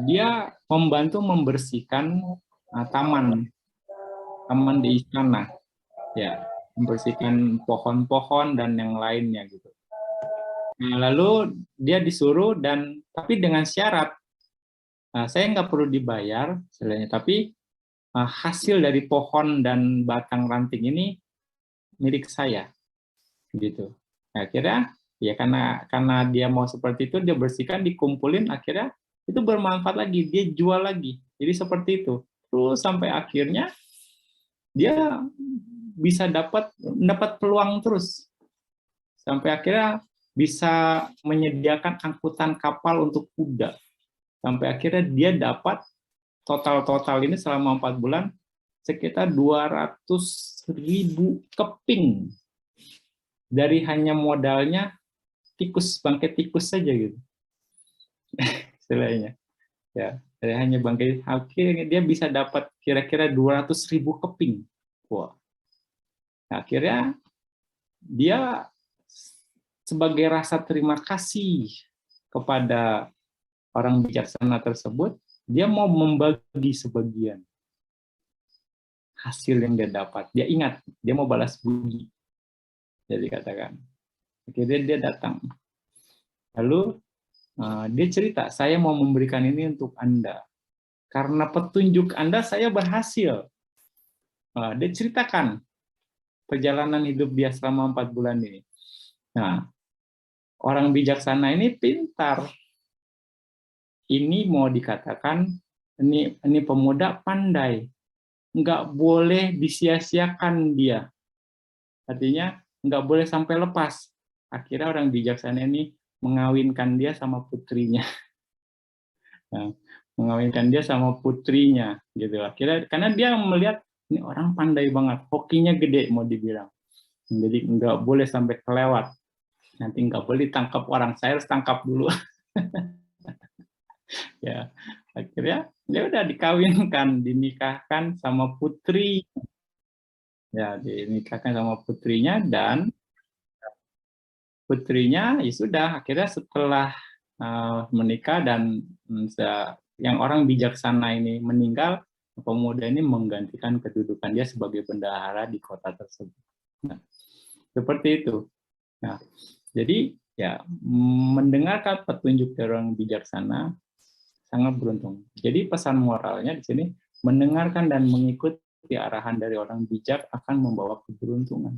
dia membantu membersihkan taman di istana, ya, membersihkan pohon-pohon dan yang lainnya gitu. Nah, lalu dia disuruh tapi dengan syarat, saya nggak perlu dibayar, tapi hasil dari pohon dan batang ranting ini milik saya, gitu. Nah, akhirnya ya karena dia mau seperti itu, dia bersihkan, dikumpulin, akhirnya itu bermanfaat lagi, dia jual lagi. Jadi seperti itu, terus sampai akhirnya dia bisa dapat peluang terus, sampai akhirnya bisa menyediakan angkutan kapal untuk kuda. Sampai akhirnya dia dapat total ini selama 4 bulan sekitar 200.000 keping dari hanya modalnya bangkai tikus saja gitu. Istilahnya. Ya, dari hanya bangkai, akhirnya dia bisa dapat kira-kira 200.000 keping. Wah. Nah, akhirnya dia sebagai rasa terima kasih kepada orang bijaksana tersebut, dia mau membagi sebagian hasil yang dia dapat. Dia ingat, dia mau balas budi. Jadi katakan. Akhirnya dia datang. Lalu Dia cerita, saya mau memberikan ini untuk Anda. Karena petunjuk Anda, saya berhasil. Dia ceritakan perjalanan hidup dia selama 4 bulan ini. Nah, orang bijaksana ini pintar. Ini mau dikatakan, ini pemuda pandai. Nggak boleh disia-siakan dia. Artinya, nggak boleh sampai lepas. Akhirnya orang bijaksana ini mengawinkan dia sama putrinya. Nah, mengawinkan dia sama putrinya gitu. Akhirnya karena dia melihat ini orang pandai banget, hokinya gede mau dibilang. Jadi nggak boleh sampai kelewat. Nanti nggak boleh tangkap orang, saya harus tangkap dulu. Ya, akhirnya dia udah dikawinkan, dinikahkan sama putri. Ya, dinikahkan sama putrinya dan putrinya ya sudah akhirnya setelah menikah dan yang orang bijaksana ini meninggal, pemuda ini menggantikan kedudukan dia sebagai bendahara di kota tersebut. Nah, seperti itu. Nah, jadi ya mendengarkan petunjuk dari orang bijaksana sangat beruntung. Jadi pesan moralnya di sini mendengarkan dan mengikuti arahan dari orang bijak akan membawa keberuntungan.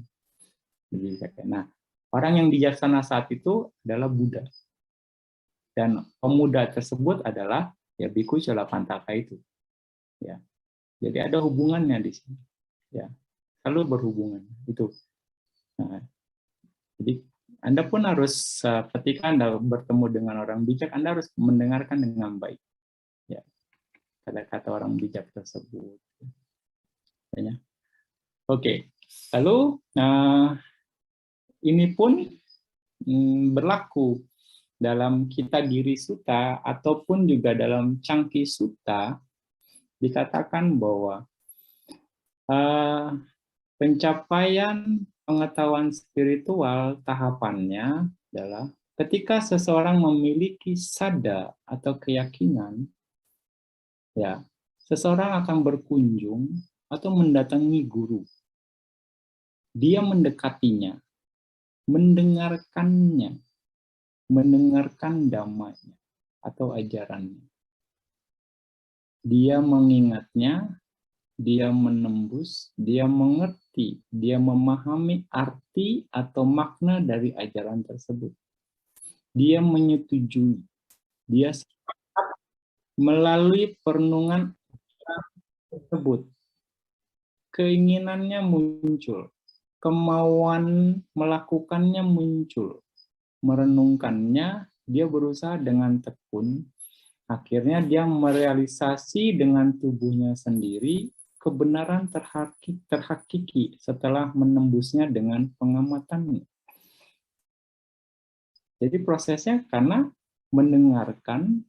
Nah, orang yang bijaksana saat itu adalah Buddha. Dan pemuda tersebut adalah ya Biku Culapantaka itu. Ya. Jadi ada hubungannya di sini. Ya. Selalu berhubungan itu. Nah, jadi Anda pun harus ketika Anda bertemu dengan orang bijak, Anda harus mendengarkan dengan baik. Ya. Kata-kata orang bijak tersebut. Ya. Oke. Lalu ini pun berlaku dalam Kita Diri Sutta ataupun juga dalam Cangki Sutta dikatakan bahwa pencapaian pengetahuan spiritual tahapannya adalah ketika seseorang memiliki sada atau keyakinan, ya seseorang akan berkunjung atau mendatangi guru. Dia mendekatinya, mendengarkannya, mendengarkan dhammanya atau ajarannya. Dia mengingatnya, dia menembus, dia mengerti, dia memahami arti atau makna dari ajaran tersebut. Dia menyetujui, dia sepakat melalui perenungan tersebut. Keinginannya muncul, kemauan melakukannya muncul. Merenungkannya, dia berusaha dengan tekun, akhirnya dia merealisasi dengan tubuhnya sendiri kebenaran terhakiki setelah menembusnya dengan pengamatannya. Jadi prosesnya karena mendengarkan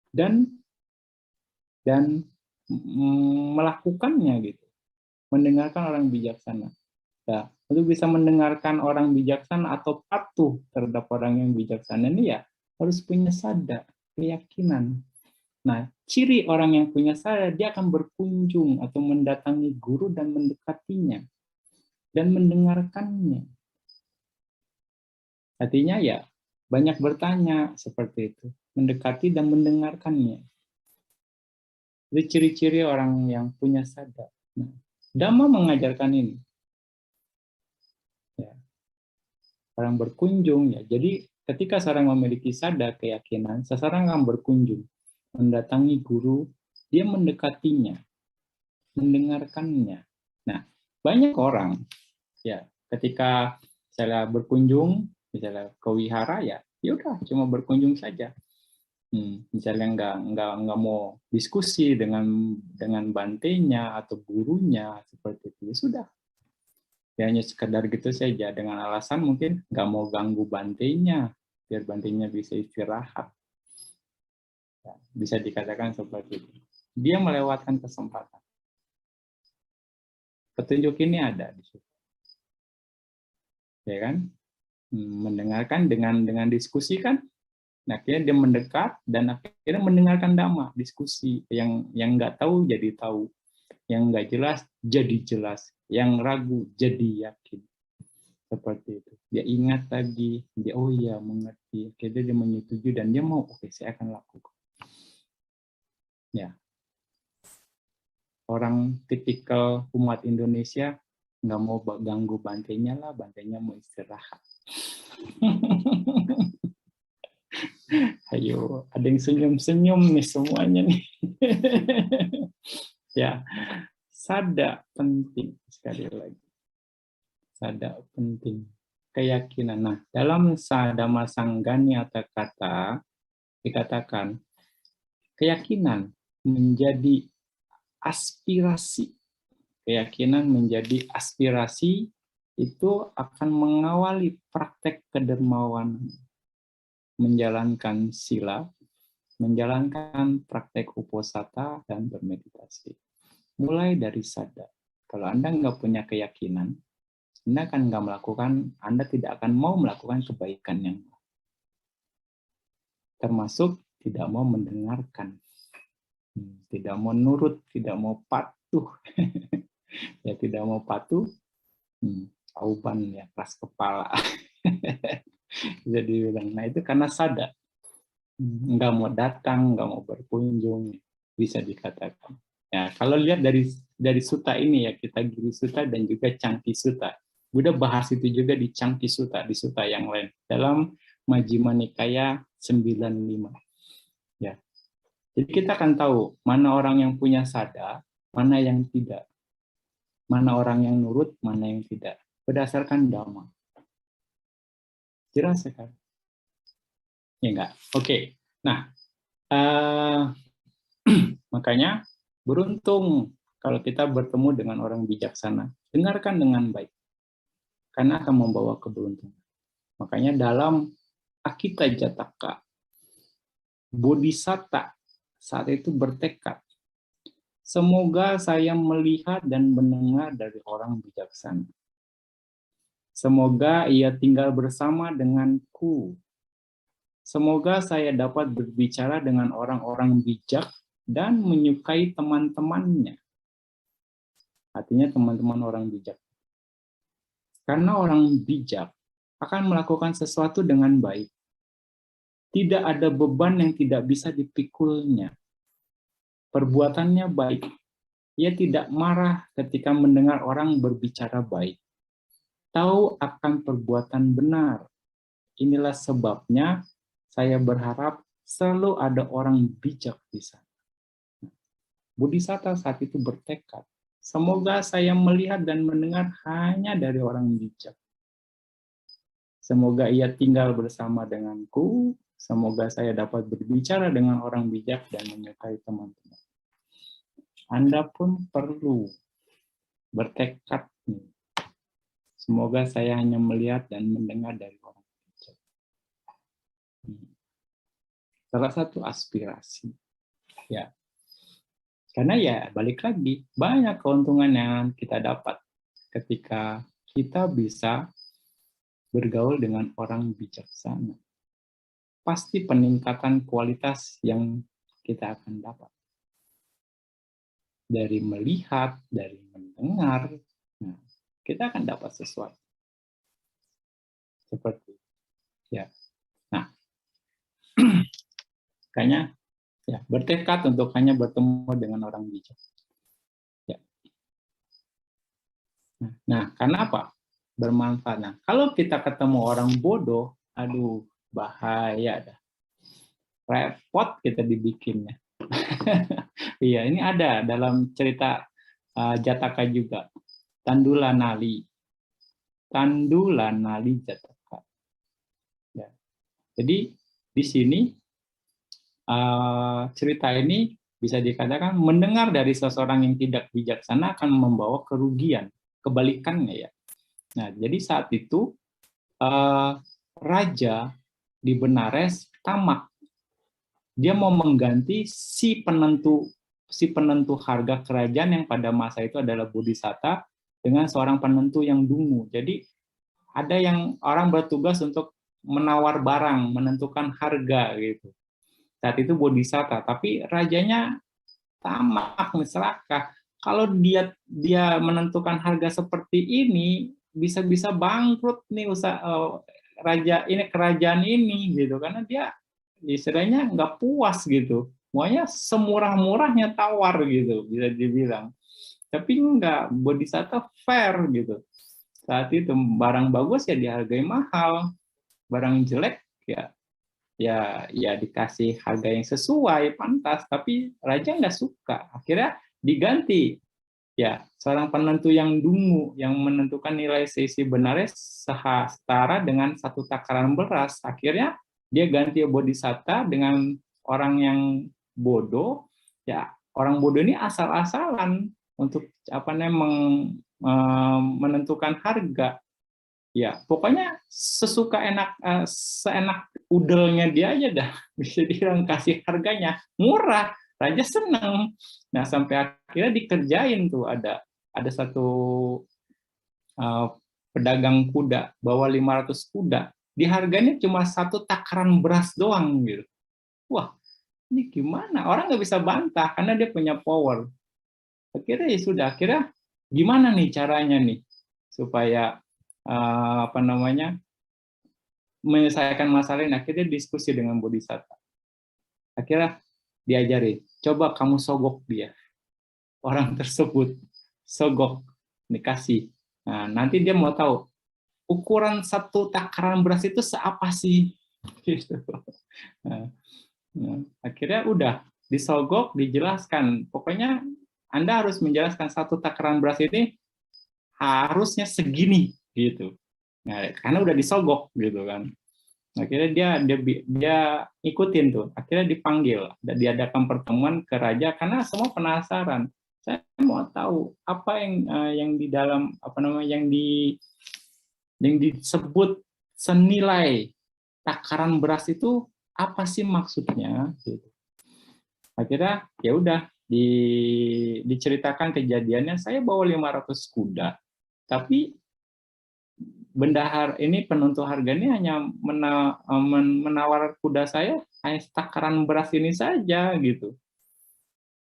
dan melakukannya gitu. Mendengarkan orang bijaksana. Nah, untuk bisa mendengarkan orang bijaksana atau patuh terhadap orang yang bijaksana ini ya harus punya sada, keyakinan. Nah, ciri orang yang punya sada, dia akan berkunjung atau mendatangi guru dan mendekatinya dan mendengarkannya. Artinya ya banyak bertanya seperti itu, mendekati dan mendengarkannya. Itu ciri-ciri orang yang punya sada. Nah, Dhamma mengajarkan ini. Ya. Orang berkunjung ya. Jadi ketika seorang memiliki sada keyakinan, seseorang akan berkunjung, mendatangi guru, dia mendekatinya, mendengarkannya. Nah, banyak orang ya ketika saya berkunjung, misalnya ke wihara ya udah cuma berkunjung saja. Misalnya nggak mau diskusi dengan bantenya atau gurunya seperti itu, ya sudah. Ya hanya sekedar gitu saja dengan alasan mungkin nggak mau ganggu bantenya biar bantenya bisa istirahat. Ya, bisa dikatakan seperti itu. Dia melewatkan kesempatan. Petunjuk ini ada di situ. Ya kan? Mendengarkan dengan diskusi kan? Nah, akhirnya dia mendekat dan akhirnya mendengarkan Dhamma, diskusi yang nggak tahu jadi tahu, yang nggak jelas jadi jelas, yang ragu jadi yakin. Seperti itu. Dia ingat lagi, dia oh iya mengerti, jadi dia menyetujui dan dia mau, oke saya akan lakukan. Ya, orang tipikal umat Indonesia nggak mau ganggu bantainya lah, bantainya mau istirahat. Ayo, ada yang senyum-senyum nih semuanya nih. Ya, sada penting sekali lagi. Sada penting. Keyakinan. Nah, dalam Sadama Sanggani atau kata dikatakan keyakinan menjadi aspirasi. Keyakinan menjadi aspirasi itu akan mengawali praktek kedermawanan, menjalankan sila, menjalankan praktek uposatha dan bermeditasi. Mulai dari sada. Kalau Anda nggak punya keyakinan, Anda akan nggak melakukan, Anda tidak akan mau melakukan kebaikan yang termasuk tidak mau mendengarkan, tidak mau nurut, tidak mau patuh. Ya tidak mau patuh, auban ya, keras kepala. Jadi bilang, nah itu karena sada. Nggak mau datang, nggak mau berkunjung, bisa dikatakan. Ya, kalau lihat dari suta ini ya, kita Giri Sutta dan juga Cangki Sutta. Buddha bahas itu juga di Cangki Sutta, di sutta yang lain. Dalam Majjhima Nikaya 95. Ya. Jadi kita akan tahu mana orang yang punya sada, mana yang tidak. Mana orang yang nurut, mana yang tidak. Berdasarkan Dhamma. Jelas sekali. Ya enggak? Oke. Nah, makanya beruntung kalau kita bertemu dengan orang bijaksana. Dengarkan dengan baik. Karena akan membawa keberuntungan. Makanya dalam Akita Jataka, Bodhisatta saat itu bertekad, semoga saya melihat dan mendengar dari orang bijaksana. Semoga ia tinggal bersama denganku. Semoga saya dapat berbicara dengan orang-orang bijak dan menyukai teman-temannya. Artinya teman-teman orang bijak. Karena orang bijak akan melakukan sesuatu dengan baik. Tidak ada beban yang tidak bisa dipikulnya. Perbuatannya baik. Ia tidak marah ketika mendengar orang berbicara baik. Tahu akan perbuatan benar. Inilah sebabnya saya berharap selalu ada orang bijak di sana. Bodhisatta saat itu bertekad, semoga saya melihat dan mendengar hanya dari orang bijak. Semoga ia tinggal bersama denganku, semoga saya dapat berbicara dengan orang bijak dan menyukai teman-teman. Anda pun perlu bertekad. Semoga saya hanya melihat dan mendengar dari orang bijak. Salah satu aspirasi. Ya. Karena ya balik lagi, banyak keuntungan yang kita dapat ketika kita bisa bergaul dengan orang bijaksana. Pasti peningkatan kualitas yang kita akan dapat. Dari melihat, dari mendengar, nah, kita akan dapat sesuatu. Seperti ya. Nah, kayaknya ya, bertekad untuk hanya bertemu dengan orang bijak. Ya. Nah, karena apa? Bermanfaat. Nah, kalau kita ketemu orang bodoh, aduh, bahaya dah. Repot kita dibikinnya. Iya, ini ada dalam cerita Jataka juga. Tandula Nali. Tandula Nali Jataka. Ya. Jadi, di sini cerita ini bisa dikatakan mendengar dari seseorang yang tidak bijaksana akan membawa kerugian, kebalikannya ya. Nah, jadi saat itu raja di Benares tamak, dia mau mengganti si penentu harga kerajaan yang pada masa itu adalah Bodhisatta dengan seorang penentu yang dungu. Jadi ada yang orang bertugas untuk menawar barang, menentukan harga gitu. Saat itu Bodhisatta, tapi rajanya tamak, serakah. Kalau dia menentukan harga seperti ini, bisa bangkrut nih kerajaan ini gitu, karena dia istilahnya nggak puas gitu, maunya semurah-murahnya tawar gitu bisa dibilang. Tapi enggak, Bodhisatta fair gitu. Saat itu barang bagus ya dihargai mahal, barang jelek ya dikasih harga yang sesuai, pantas, tapi raja nggak suka. Akhirnya diganti. Ya, seorang penentu yang dungu, yang menentukan nilai seisi benarnya setara dengan 1 takaran beras. Akhirnya dia ganti Bodhisatta dengan orang yang bodoh. Ya, orang bodoh ini asal-asalan untuk menentukan harga. Ya, pokoknya seenak udelnya dia aja dah. Bisa dibilang kasih harganya murah, raja senang. Nah, sampai akhirnya dikerjain tuh, ada satu pedagang kuda bawa 500 kuda, diharganya cuma 1 takaran beras doang gitu. Wah, ini gimana? Orang nggak bisa bantah karena dia punya power. Akhirnya ya sudah, akhirnya gimana nih caranya nih supaya menyelesaikan masalah ini. Akhirnya diskusi dengan Bodhisatta. Akhirnya diajari, coba kamu sogok dia, orang tersebut, sogok, dikasih. Nah, nanti dia mau tahu ukuran 1 takaran beras itu seapa sih. Gitu. Nah, akhirnya udah disogok, dijelaskan. Pokoknya Anda harus menjelaskan 1 takaran beras ini harusnya segini gitu. Nah, karena udah disogok gitu kan. Akhirnya dia ikutin tuh. Akhirnya dipanggil, diadakan pertemuan ke raja karena semua penasaran. Saya mau tahu apa yang di dalam yang disebut senilai takaran beras itu apa sih maksudnya gitu. Akhirnya ya udah diceritakan kejadiannya, saya bawa 500 kuda. Tapi bendahara ini penentu harga ini hanya menawar kuda saya hanya takaran beras ini saja gitu.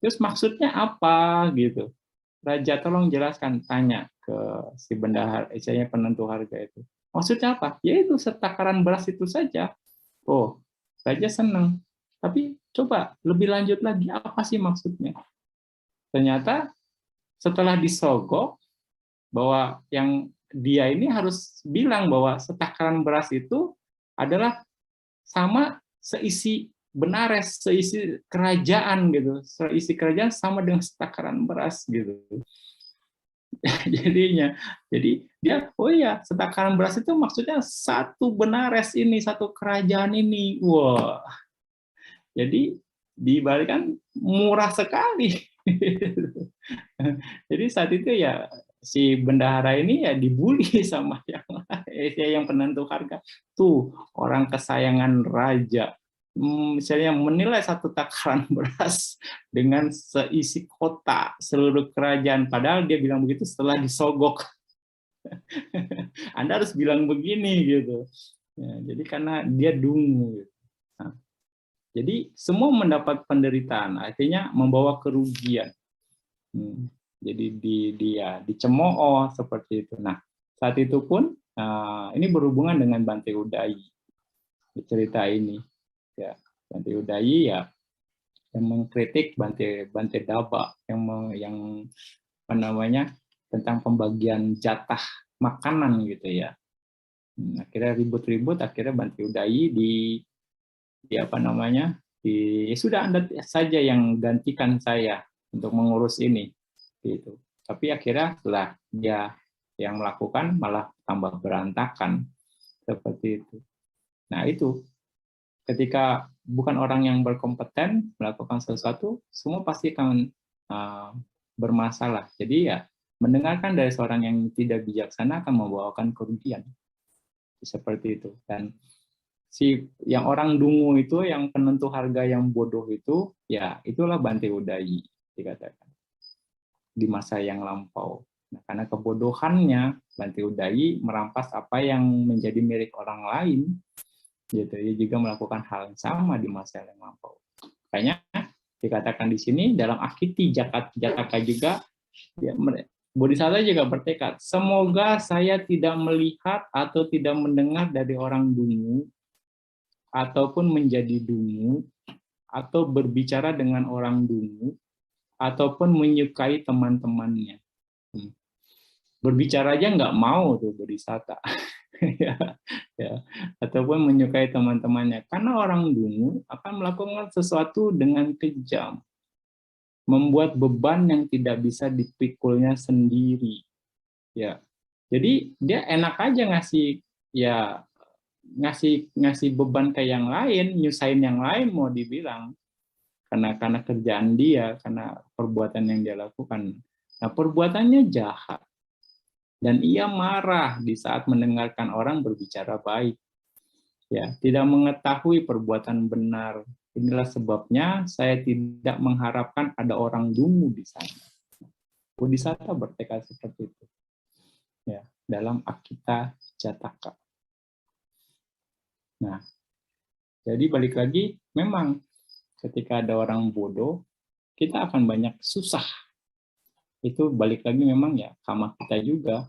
Terus maksudnya apa gitu? Raja tolong jelaskan, tanya ke si bendahara, istilahnya penentu harga itu. Maksudnya apa? Yaitu setakaran beras itu saja. Oh, raja senang. Tapi coba lebih lanjut lagi, apa sih maksudnya? Ternyata setelah disogok bahwa yang dia ini harus bilang bahwa setakaran beras itu adalah sama seisi benares, seisi kerajaan gitu, seisi kerajaan sama dengan setakaran beras gitu. Jadi dia, oh iya, setakaran beras itu maksudnya 1 benares ini, 1 kerajaan ini. Wah, jadi dibalikan murah sekali. Jadi saat itu ya si bendahara ini ya dibully sama yang penentu harga. Tuh, orang kesayangan raja. Misalnya menilai 1 takaran beras dengan seisi kota seluruh kerajaan. Padahal dia bilang begitu setelah disogok. Anda harus bilang begini gitu. Ya, jadi karena dia dungu. Gitu. Nah, jadi semua mendapat penderitaan, artinya membawa kerugian. Jadi dicemooh seperti itu. Nah, saat itu pun ini berhubungan dengan Bante Udayi. Cerita ini, ya Bante Udayi ya yang mengkritik Bante Daba yang tentang pembagian jatah makanan gitu ya. Akhirnya ribut-ribut, akhirnya Bante Udayi ya sudah Anda saja yang gantikan saya untuk mengurus ini gitu. Tapi akhirnya setelah dia yang melakukan malah tambah berantakan seperti itu. Nah, itu ketika bukan orang yang berkompeten melakukan sesuatu, semua pasti akan bermasalah. Jadi ya mendengarkan dari seorang yang tidak bijaksana akan membawakan kerugian. Seperti itu. Dan yang orang dungu itu, yang penentu harga yang bodoh itu, ya itulah Bante Udayi dikatakan di masa yang lampau. Nah, karena kebodohannya, Bante Udayi merampas apa yang menjadi milik orang lain, gitu. Dia juga melakukan hal yang sama di masa yang lampau. Makanya dikatakan di sini dalam Akiti Jataka juga, Bodhisattva juga bertekad, semoga saya tidak melihat atau tidak mendengar dari orang dungu, ataupun menjadi dungu, atau berbicara dengan orang dungu, ataupun menyukai teman-temannya. Berbicara aja nggak mau tuh Bodhisatta. ya, ya. Ataupun menyukai teman-temannya. Karena orang dungu akan melakukan sesuatu dengan kejam. Membuat beban yang tidak bisa dipikulnya sendiri. Ya. Jadi dia enak aja ngasih beban ke yang lain, nyusahin yang lain mau dibilang. Karena kerjaan dia, karena perbuatan yang dia lakukan. Nah, perbuatannya jahat. Dan ia marah di saat mendengarkan orang berbicara baik. Ya, tidak mengetahui perbuatan benar. Inilah sebabnya saya tidak mengharapkan ada orang dungu di sana. Bodhisatta bertekad seperti itu. Ya, dalam Akita Jataka. Nah, jadi balik lagi, memang ketika ada orang bodoh, kita akan banyak susah. Itu balik lagi memang ya kama kita juga.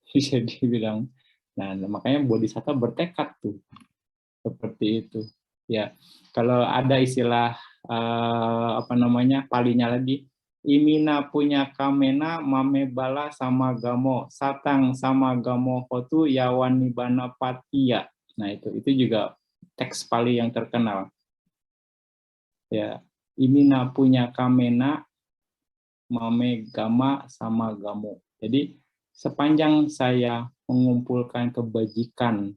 Bisa dibilang. Nah, makanya Bodhisatta bertekad tuh seperti itu. Ya, kalau ada istilah palinya lagi, imina punya kamena mame bala sama gamo satang sama gamo hotu yawani bana patia. Nah, itu juga teks Pali yang terkenal. Ya, imina punya kamena mame gama sama gamo. Jadi sepanjang saya mengumpulkan kebajikan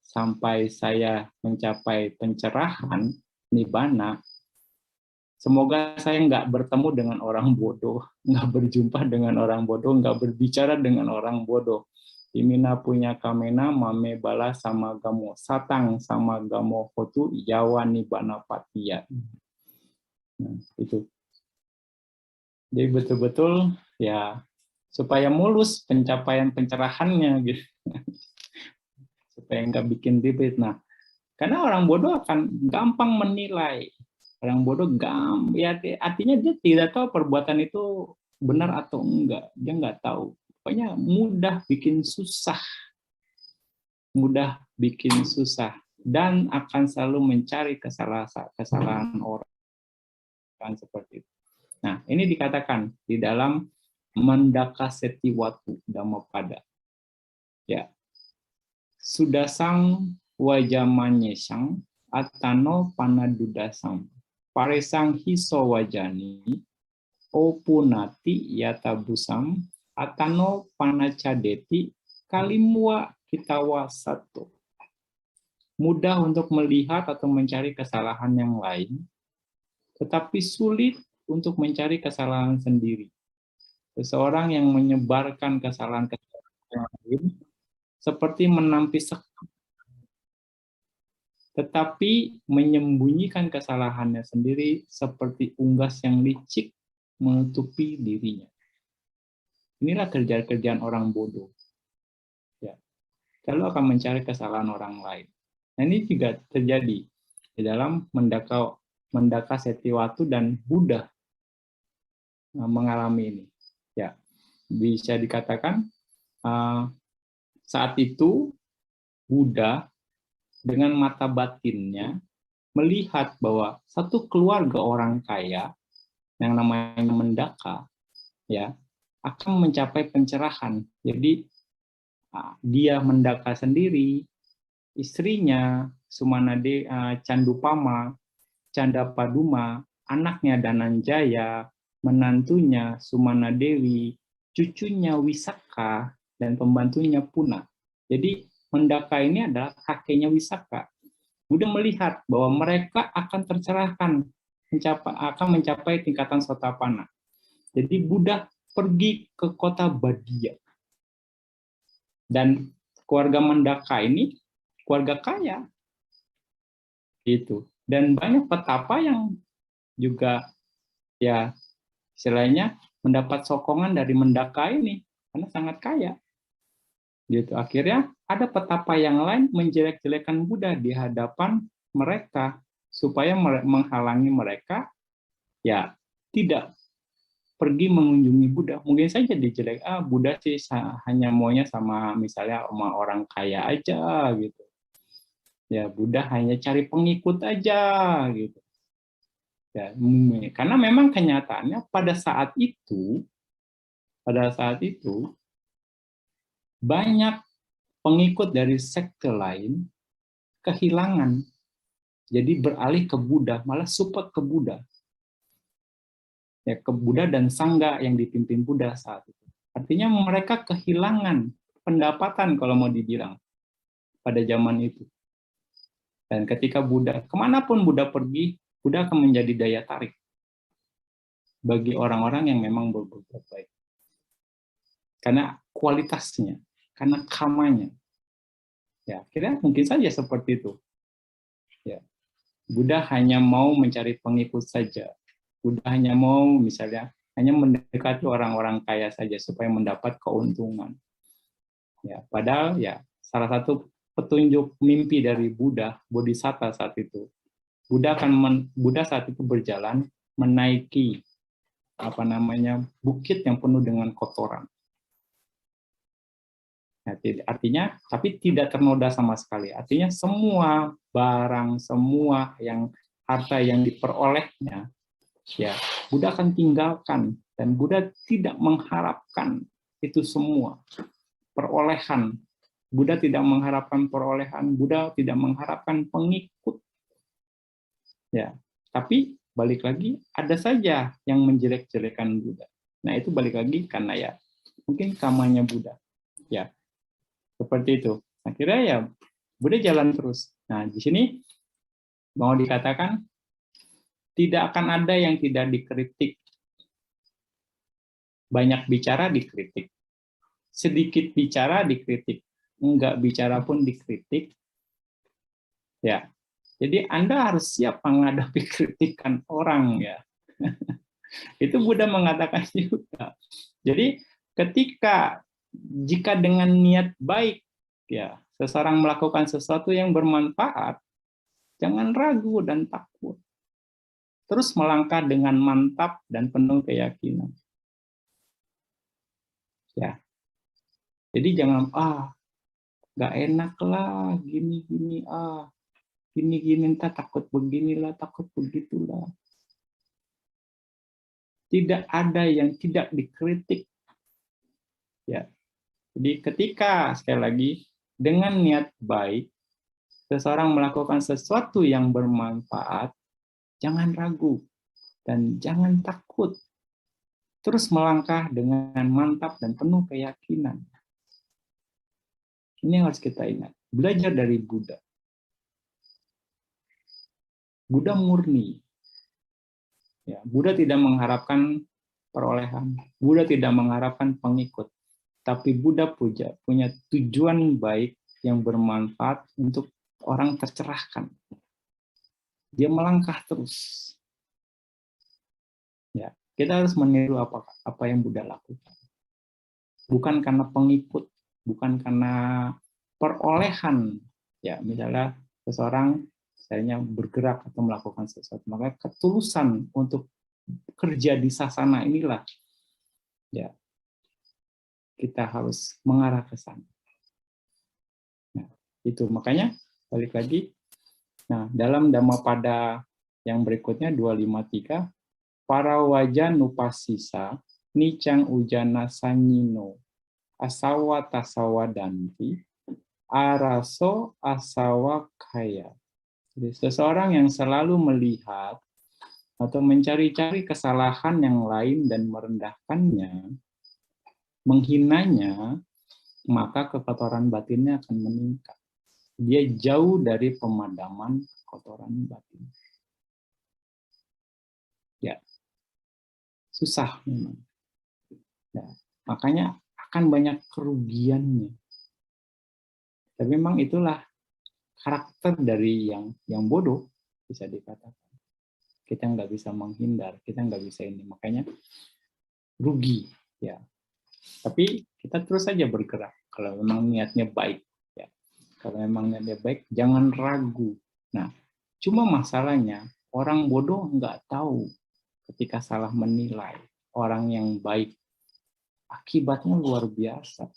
sampai saya mencapai pencerahan nibbana, semoga saya nggak bertemu dengan orang bodoh, nggak berjumpa dengan orang bodoh, nggak berbicara dengan orang bodoh. Imina punya kamena mame bala sama gamo satang sama gamo hotu yawa nibbana patia. Nah, itu. Jadi betul-betul ya supaya mulus pencapaian pencerahannya gitu. Supaya nggak bikin ribet. Nah, karena orang bodoh akan gampang menilai. Orang bodoh ya artinya dia tidak tahu perbuatan itu benar atau enggak. Dia nggak tahu. Pokoknya mudah bikin susah. Mudah bikin susah. Dan akan selalu mencari kesalahan orang. Seperti itu. Nah, ini dikatakan di dalam Mandaka Setiwatu Dhammapada. Ya. Sudasang wajamanyesang atano panadudasang paresang hiso wajani opunati yatabusam atano panacadeti kalimwa kitawa satu. Mudah untuk melihat atau mencari kesalahan yang lain, tetapi sulit untuk mencari kesalahan sendiri. Seseorang yang menyebarkan kesalahan-kesalahan yang lain seperti menampi sekam, tetapi menyembunyikan kesalahannya sendiri seperti unggas yang licik menutupi dirinya. Inilah kerjaan-kerjaan orang bodoh. Ya. Kalau akan mencari kesalahan orang lain. Nah, ini juga terjadi di dalam Mandaka Setiwatu dan Buddha mengalami ini. Ya, bisa dikatakan saat itu Buddha dengan mata batinnya melihat bahwa satu keluarga orang kaya yang namanya Mendaka ya akan mencapai pencerahan. Jadi dia Mendaka sendiri, istrinya Sumanade Candupama, Candapaduma, anaknya Dananjaya, menantunya Sumanadewi, cucunya Wisaka, dan pembantunya Puna. Jadi Mendaka ini adalah kakeknya Wisaka. Buddha melihat bahwa mereka akan tercerahkan, akan mencapai tingkatan Sotapanna. Jadi Buddha pergi ke kota Badia. Dan keluarga Mendaka ini keluarga kaya. Gitu. Dan banyak petapa yang juga ya istilahnya mendapat sokongan dari Mendaka ini karena sangat kaya. Gitu. Akhirnya ada petapa yang lain menjelek-jelekan Buddha di hadapan mereka supaya menghalangi mereka ya tidak pergi mengunjungi Buddha, mungkin saja dijelek, Buddha sih hanya maunya sama misalnya sama orang kaya aja gitu. Ya, Buddha hanya cari pengikut aja gitu. Ya, karena memang kenyataannya pada saat itu banyak pengikut dari sekte lain kehilangan. Jadi beralih ke Buddha, malah support ke Buddha. Ya, ke Buddha dan Sangga yang dipimpin Buddha saat itu. Artinya mereka kehilangan pendapatan kalau mau dibilang pada zaman itu. Dan ketika Buddha, kemanapun Buddha pergi, Buddha akan menjadi daya tarik bagi orang-orang yang memang berbuat baik. Karena kualitasnya, karena kamanya. Ya, kira mungkin saja seperti itu. Ya. Buddha hanya mau mencari pengikut saja. Buddha hanya mau misalnya hanya mendekati orang-orang kaya saja supaya mendapat keuntungan. Ya, padahal ya salah satu petunjuk mimpi dari Buddha, Bodhisattva saat itu, Buddha saat itu berjalan menaiki bukit yang penuh dengan kotoran. Nah, artinya, tapi tidak ternoda sama sekali. Artinya semua barang, semua yang harta yang diperolehnya, ya Buddha akan tinggalkan, dan Buddha tidak mengharapkan itu semua perolehan. Buddha tidak mengharapkan perolehan, Buddha tidak mengharapkan pengikut. Ya, tapi balik lagi ada saja yang menjelek-jelekan Buddha. Nah, itu balik lagi karena ya mungkin kamanya Buddha. Ya. Seperti itu. Akhirnya ya Buddha jalan terus. Nah, di sini mau dikatakan tidak akan ada yang tidak dikritik. Banyak bicara dikritik. Sedikit bicara dikritik. Enggak bicara pun dikritik. Ya. Jadi Anda harus siap menghadapi kritikan orang ya. Itu Buddha mengatakan juga. Jadi jika dengan niat baik ya, seseorang melakukan sesuatu yang bermanfaat, jangan ragu dan takut. Terus melangkah dengan mantap dan penuh keyakinan. Ya. Jadi jangan nggak enak lah, gini entah takut beginilah, takut begitulah. Tidak ada yang tidak dikritik. Ya. Jadi ketika sekali lagi dengan niat baik seseorang melakukan sesuatu yang bermanfaat, jangan ragu dan jangan takut. Terus melangkah dengan mantap dan penuh keyakinan. Ini yang harus kita ingat. Belajar dari Buddha. Buddha murni. Ya, Buddha tidak mengharapkan perolehan. Buddha tidak mengharapkan pengikut. Tapi Buddha punya tujuan baik yang bermanfaat untuk orang tercerahkan. Dia melangkah terus. Ya, kita harus meniru apa yang Buddha lakukan. Bukan karena pengikut, bukan karena perolehan. Ya, misalnya seseorang misalnya bergerak atau melakukan sesuatu, maka ketulusan untuk kerja di sasana inilah ya kita harus mengarah ke sana. Nah, itu makanya balik lagi. Nah, dalam Dhammapada yang berikutnya 253, para wajan nupasisa nicang ujana sanyino asawa tasawa danti araso asawa kaya. Jadi seseorang yang selalu melihat atau mencari-cari kesalahan yang lain dan merendahkannya, menghinanya, maka kekotoran batinnya akan meningkat. Dia jauh dari pemadaman kekotoran batin. Ya, susah memang. Ya, makanya akan banyak kerugiannya. Tapi memang itulah karakter dari yang bodoh, bisa dikatakan. Kita nggak bisa menghindar, kita nggak bisa ini. Makanya rugi. Ya. Tapi kita terus saja bergerak kalau memang niatnya baik. Ya. Kalau memang niatnya baik, jangan ragu. Nah, cuma masalahnya orang bodoh nggak tahu ketika salah menilai. orang yang baik. Akibatnya luar biasa.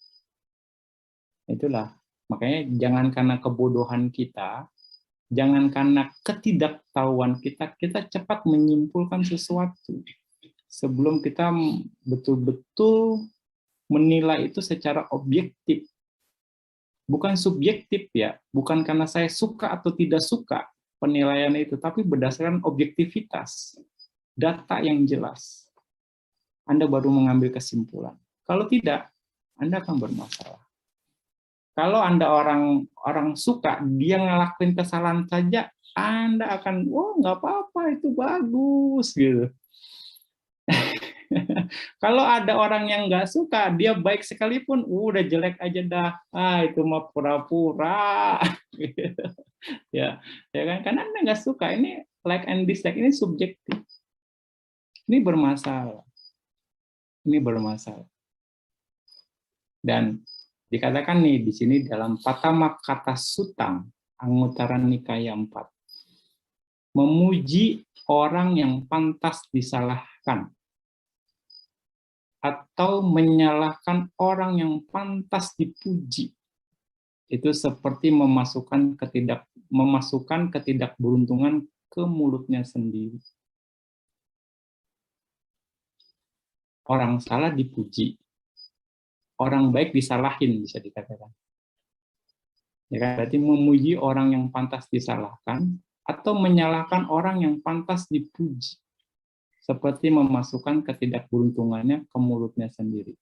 Itulah, makanya jangan karena kebodohan kita, jangan karena ketidaktahuan kita, kita cepat menyimpulkan sesuatu. Sebelum kita betul-betul menilai itu secara objektif. Bukan subjektif ya, bukan karena saya suka atau tidak suka penilaian itu, tapi berdasarkan objektivitas, data yang jelas. Anda baru mengambil kesimpulan. Kalau tidak, Anda akan bermasalah. Kalau Anda orang suka, dia ngelakuin kesalahan saja, Anda akan, oh nggak apa-apa, itu bagus gitu. Kalau ada orang yang nggak suka, dia baik sekalipun, udah jelek aja dah, itu mah pura-pura, ya kan? Karena Anda nggak suka, ini like and dislike, ini subjektif, ini bermasalah, dan dikatakan nih di sini dalam Patama Kata Sutang, Anguttara Nikaya 4, memuji orang yang pantas disalahkan atau menyalahkan orang yang pantas dipuji, itu seperti memasukkan ketidakberuntungan ke mulutnya sendiri. Orang salah dipuji, orang baik disalahin, bisa dikatakan. Ya kan? Berarti memuji orang yang pantas disalahkan atau menyalahkan orang yang pantas dipuji, seperti memasukkan ketidakberuntungannya ke mulutnya sendiri.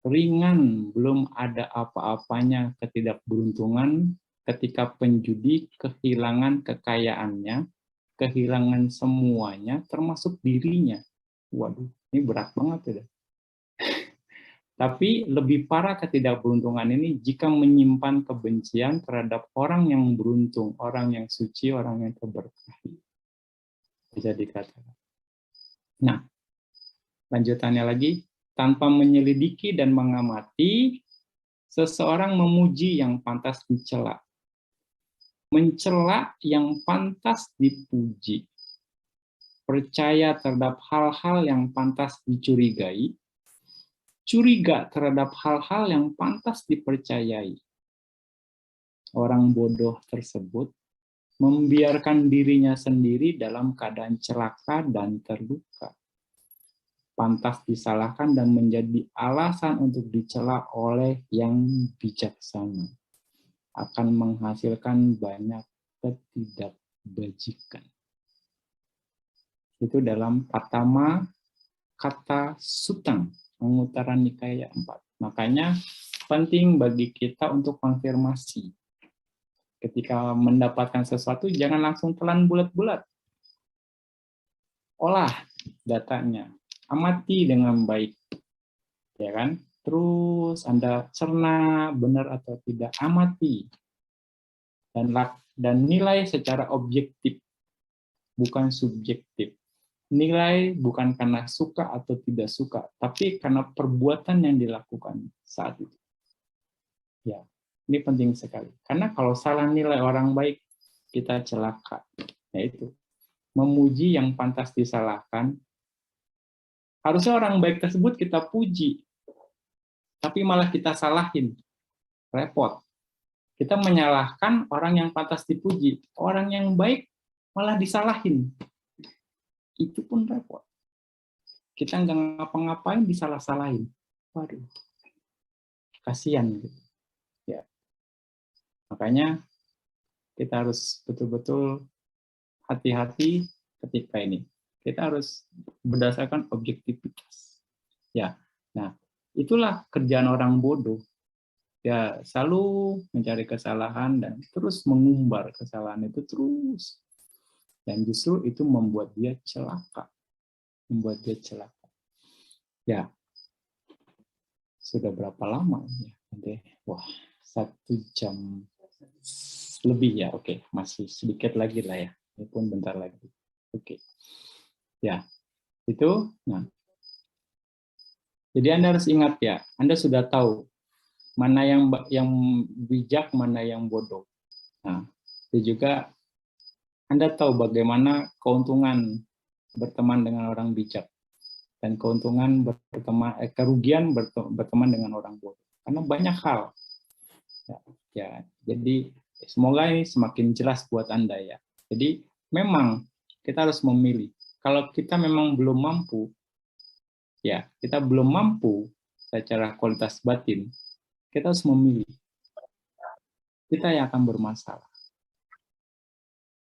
Ringan, belum ada apa-apanya ketidakberuntungan ketika penjudi kehilangan kekayaannya, kehilangan semuanya, termasuk dirinya. Waduh, ini berat banget ya. Tapi lebih parah ketidakberuntungan ini jika menyimpan kebencian terhadap orang yang beruntung, orang yang suci, orang yang terberkahi. Bisa dikatakan. Nah, lanjutannya lagi, tanpa menyelidiki dan mengamati, seseorang memuji yang pantas dicela, mencela yang pantas dipuji, percaya terhadap hal-hal yang pantas dicurigai, curiga terhadap hal-hal yang pantas dipercayai. Orang bodoh tersebut membiarkan dirinya sendiri dalam keadaan celaka dan terluka. Pantas disalahkan dan menjadi alasan untuk dicela oleh yang bijaksana. Akan menghasilkan banyak ketidakbajikan. Itu dalam Patama Kata Sutang, Anguttara Nikaya 4. Makanya penting bagi kita untuk konfirmasi. Ketika mendapatkan sesuatu, jangan langsung telan bulat-bulat. Olah datanya, amati dengan baik, ya kan? Terus Anda cerna benar atau tidak, amati dan nilai secara objektif, bukan subjektif. Nilai bukan karena suka atau tidak suka, tapi karena perbuatan yang dilakukan saat itu. Ya, ini penting sekali. Karena kalau salah nilai orang baik, kita celaka. Yaitu memuji yang pantas disalahkan. Harusnya orang baik tersebut kita puji, tapi malah kita salahin. Repot. Kita menyalahkan orang yang pantas dipuji, orang yang baik malah disalahin. Itu pun repot. Kita nggak ngapa-ngapain disalah-salahin. Waduh, kasihan gitu. Ya. Makanya kita harus betul-betul hati-hati ketika ini. Kita harus berdasarkan objektivitas. Ya. Nah, itulah kerjaan orang bodoh. Ya, selalu mencari kesalahan dan terus mengumbar kesalahan itu terus. Dan justru itu membuat dia celaka. Ya, sudah berapa lama? Ya? Wah, 1 jam lebih ya. Oke, masih sedikit lagi lah ya. Ini pun bentar lagi. Oke. Ya, itu. Nah, jadi Anda harus ingat ya, Anda sudah tahu mana yang bijak, mana yang bodoh. Nah, itu juga Anda tahu bagaimana keuntungan berteman dengan orang bijak. dan keuntungan kerugian berteman dengan orang bodoh. Karena banyak hal. Ya, jadi semoga ini semakin jelas buat Anda ya. Jadi memang kita harus memilih. Kalau kita memang belum mampu, ya kita belum mampu secara kualitas batin, kita harus memilih. Kita yang akan bermasalah.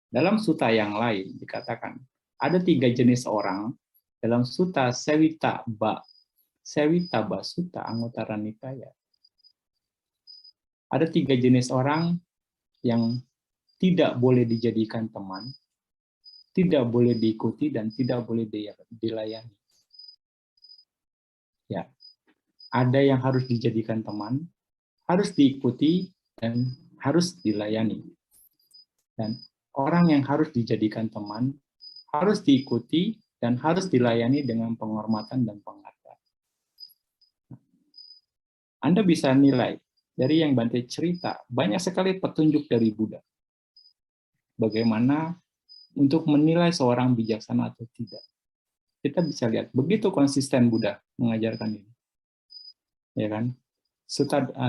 Dalam sutta yang lain dikatakan ada 3 jenis orang dalam sutta Sewita Sutta Anguttara Nikaya. Ada 3 jenis orang yang tidak boleh dijadikan teman, tidak boleh diikuti, dan tidak boleh dilayani. Ya, ada yang harus dijadikan teman, harus diikuti, dan harus dilayani. Dan orang yang harus dijadikan teman, harus diikuti, dan harus dilayani dengan penghormatan dan penghargaan. Anda bisa nilai, dari yang Bante cerita, banyak sekali petunjuk dari Buddha. Bagaimana untuk menilai seorang bijaksana atau tidak. Kita bisa lihat, begitu konsisten Buddha mengajarkan ini. Ya kan?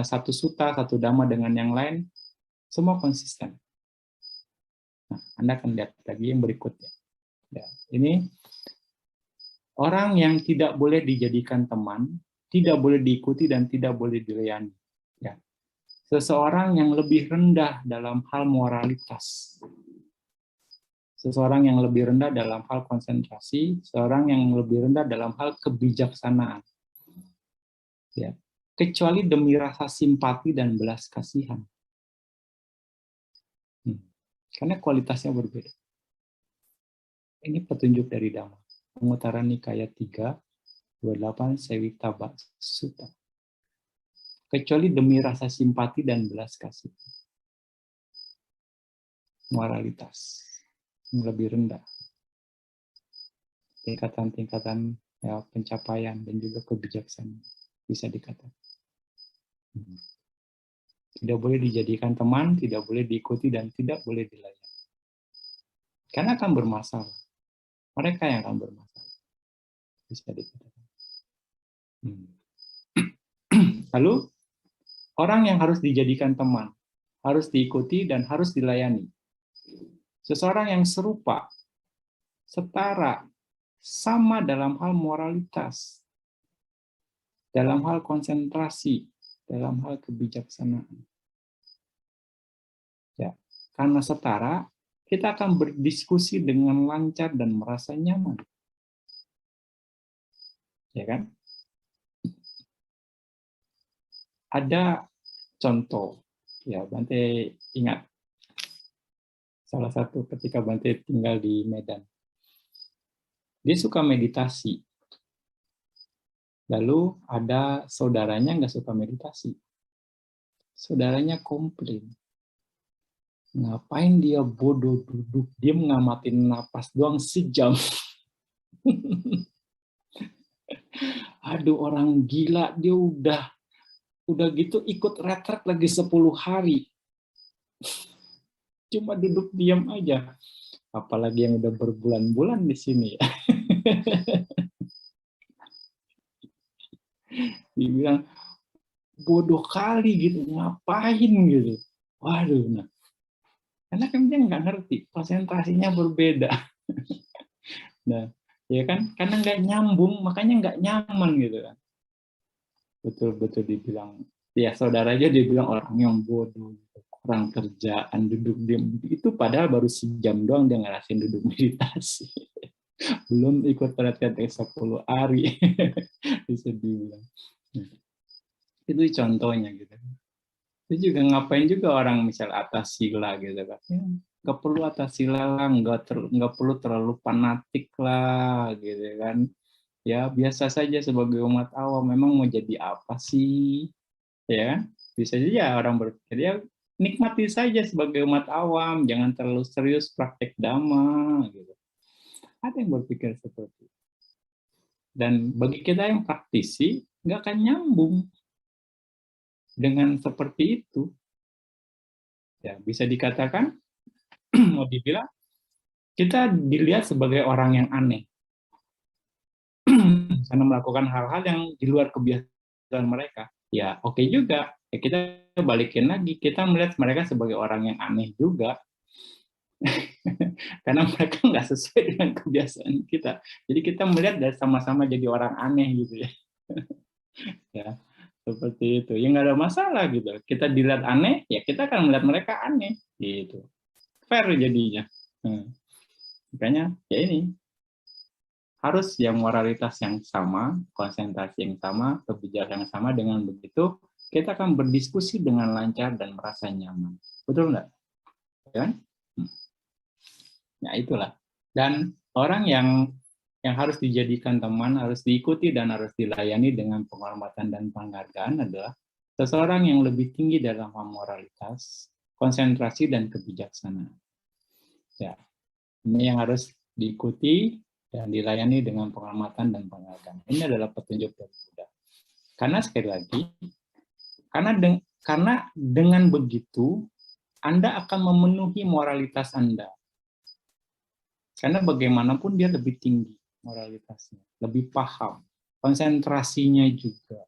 Satu sutta, satu dhamma dengan yang lain, semua konsisten. Nah, Anda akan lihat lagi yang berikutnya. Ya, ini orang yang tidak boleh dijadikan teman, tidak boleh diikuti, dan tidak boleh dilayani. Ya. Seseorang yang lebih rendah dalam hal moralitas. Seseorang yang lebih rendah dalam hal konsentrasi, seorang yang lebih rendah dalam hal kebijaksanaan. Ya. Kecuali demi rasa simpati dan belas kasihan. Karena kualitasnya berbeda. Ini petunjuk dari Dhamma. Anguttara Nikaya 3, 28 Sewita Sutta. Kecuali demi rasa simpati dan belas kasih. Moralitas yang lebih rendah. Tingkatan-tingkatan ya, pencapaian dan juga kebijaksanaan bisa dikatakan. Tidak boleh dijadikan teman, tidak boleh diikuti, dan tidak boleh dilayani. Karena akan bermasalah. Mereka yang akan bermasalah. Bisa dikatakan. Lalu, orang yang harus dijadikan teman, harus diikuti, dan harus dilayani. Seseorang yang serupa, setara, sama dalam hal moralitas, dalam hal konsentrasi, dalam hal kebijaksanaan. Ya, karena setara, kita akan berdiskusi dengan lancar dan merasa nyaman. Ya kan? Ada contoh, ya Bante ingat salah satu ketika Bante tinggal di Medan. Dia suka meditasi. Lalu ada saudaranya nggak suka meditasi. Saudaranya komplain. Ngapain dia bodoh duduk, dia ngamatin napas doang sejam. Aduh, orang gila, dia udah gitu ikut retret lagi 10 hari. Cuma duduk diam aja. Apalagi yang udah berbulan-bulan di sini. Dibilang bodoh kali gitu, ngapain gitu. Waduh, nah. Karena kan dia nggak ngerti, konsentrasinya berbeda. Nah, ya kan, karena nggak nyambung, makanya nggak nyaman gitu kan. Betul-betul dibilang, ya saudara aja dia bilang orang yang bodoh, kurang kerjaan, duduk diam. Itu padahal baru sejam doang dia ngerasain duduk meditasi. Belum ikut retret 10 hari. Bisa dibilang. Nah, itu contohnya gitu. Itu juga ngapain juga orang misal atas sila gitu kan. Ya, nggak perlu atas sila lah, nggak perlu terlalu fanatik lah gitu kan. Ya biasa saja sebagai umat awam, memang mau jadi apa sih? Ya bisa saja orang berpikir ya nikmati saja sebagai umat awam, jangan terlalu serius praktek dhamma gitu. Ada yang berpikir seperti itu. Dan bagi kita yang praktisi nggak akan nyambung dengan seperti itu. Ya, bisa dikatakan, mau dibilang, kita dilihat sebagai orang yang aneh. sana melakukan hal-hal yang di luar kebiasaan mereka, ya oke juga. Ya kita balikin lagi, kita melihat mereka sebagai orang yang aneh juga. Karena mereka nggak sesuai dengan kebiasaan kita. Jadi kita melihat dan sama-sama jadi orang aneh gitu ya. Ya, seperti itu. Ya nggak ada masalah gitu. Kita dilihat aneh, ya kita akan melihat mereka aneh gitu. Fair jadinya. Makanya ya ini harus yang moralitas yang sama, konsentrasi yang sama, kebijakan yang sama. Dengan begitu kita akan berdiskusi dengan lancar dan merasa nyaman. Betul nggak? Ya kan? Nah itulah. Dan orang yang harus dijadikan teman, harus diikuti dan harus dilayani dengan penghormatan dan penghargaan adalah seseorang yang lebih tinggi dalam moralitas, konsentrasi dan kebijaksanaan. Ya, ini yang harus diikuti dan dilayani dengan penghormatan dan penghargaan. Ini adalah petunjuk dari Buddha. Karena sekali lagi, karena dengan begitu Anda akan memenuhi moralitas Anda. Karena bagaimanapun dia lebih tinggi moralitasnya, lebih paham, konsentrasinya juga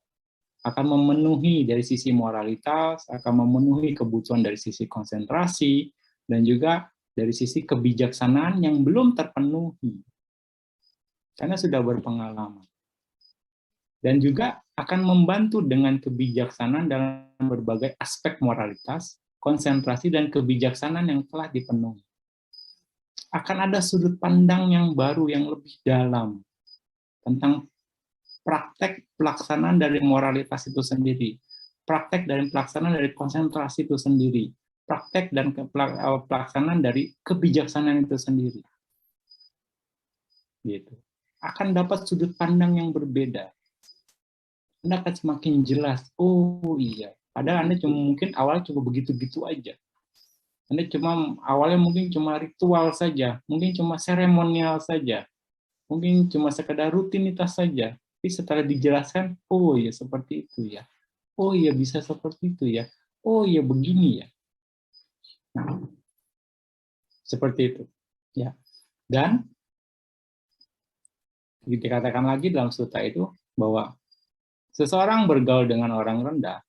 akan memenuhi dari sisi moralitas, akan memenuhi kebutuhan dari sisi konsentrasi, dan juga dari sisi kebijaksanaan yang belum terpenuhi, karena sudah berpengalaman. Dan juga akan membantu dengan kebijaksanaan dalam berbagai aspek moralitas, konsentrasi, dan kebijaksanaan yang telah dipenuhi. Akan ada sudut pandang yang baru, yang lebih dalam tentang praktek pelaksanaan dari moralitas itu sendiri, praktek dari pelaksanaan dari konsentrasi itu sendiri, praktek dan pelaksanaan dari kebijaksanaan itu sendiri. Gitu. Akan dapat sudut pandang yang berbeda. Anda akan semakin jelas, oh iya, padahal Anda mungkin awalnya cuma begitu-gitu aja. Anda awalnya mungkin cuma ritual saja, mungkin cuma seremonial saja, mungkin cuma sekedar rutinitas saja. Tapi setelah dijelaskan, oh ya seperti itu ya, oh ya bisa seperti itu ya, oh ya begini ya. Nah, seperti itu. Ya. Dan dikatakan lagi dalam sutta itu bahwa seseorang bergaul dengan orang rendah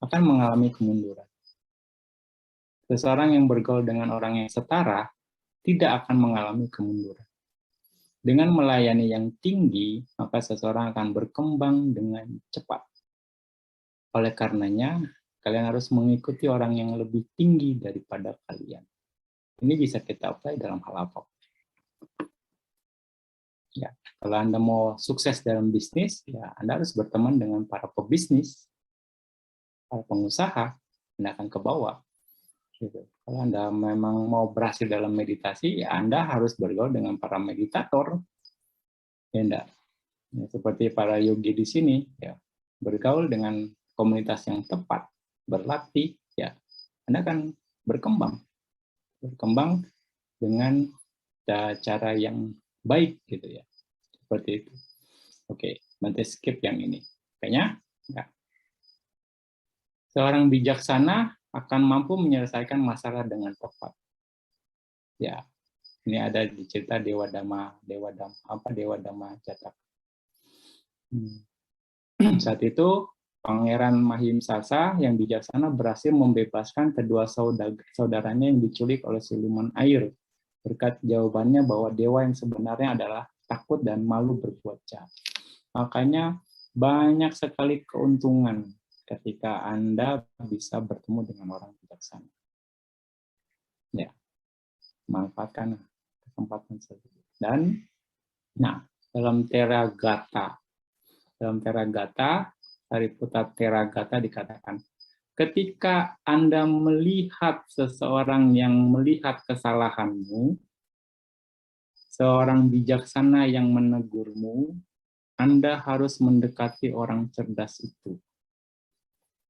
akan mengalami kemunduran. Seseorang yang bergaul dengan orang yang setara tidak akan mengalami kemunduran. Dengan melayani yang tinggi, maka seseorang akan berkembang dengan cepat. Oleh karenanya, kalian harus mengikuti orang yang lebih tinggi daripada kalian. Ini bisa kita apply dalam hal apa? Ya, kalau Anda mau sukses dalam bisnis, ya Anda harus berteman dengan para pebisnis, para pengusaha, Anda akan ke bawah. Gitu. Kalau Anda memang mau berhasil dalam meditasi, ya Anda harus bergaul dengan para meditator. Ya enggak? Ya, seperti para yogi di sini, ya bergaul dengan komunitas yang tepat, berlatih, ya Anda akan berkembang dengan cara yang baik gitu ya. Seperti itu. Oke, nanti skip yang ini. Kayaknya enggak. Seorang bijaksana akan mampu menyelesaikan masalah dengan tepat. Ya, ini ada di cerita Dewa Dhamma Jatak. Saat itu Pangeran Mahimsasa yang bijaksana berhasil membebaskan kedua saudaranya yang diculik oleh siluman air. Berkat jawabannya bahwa dewa yang sebenarnya adalah takut dan malu berbuat jahat. Makanya banyak sekali keuntungan ketika Anda bisa bertemu dengan orang bijaksana. Ya, manfaatkan kesempatan tersebut. Dan, dalam Theragata, Sariputta Theragata dikatakan, ketika Anda melihat seseorang yang melihat kesalahanmu, seorang bijaksana yang menegurmu, Anda harus mendekati orang cerdas itu.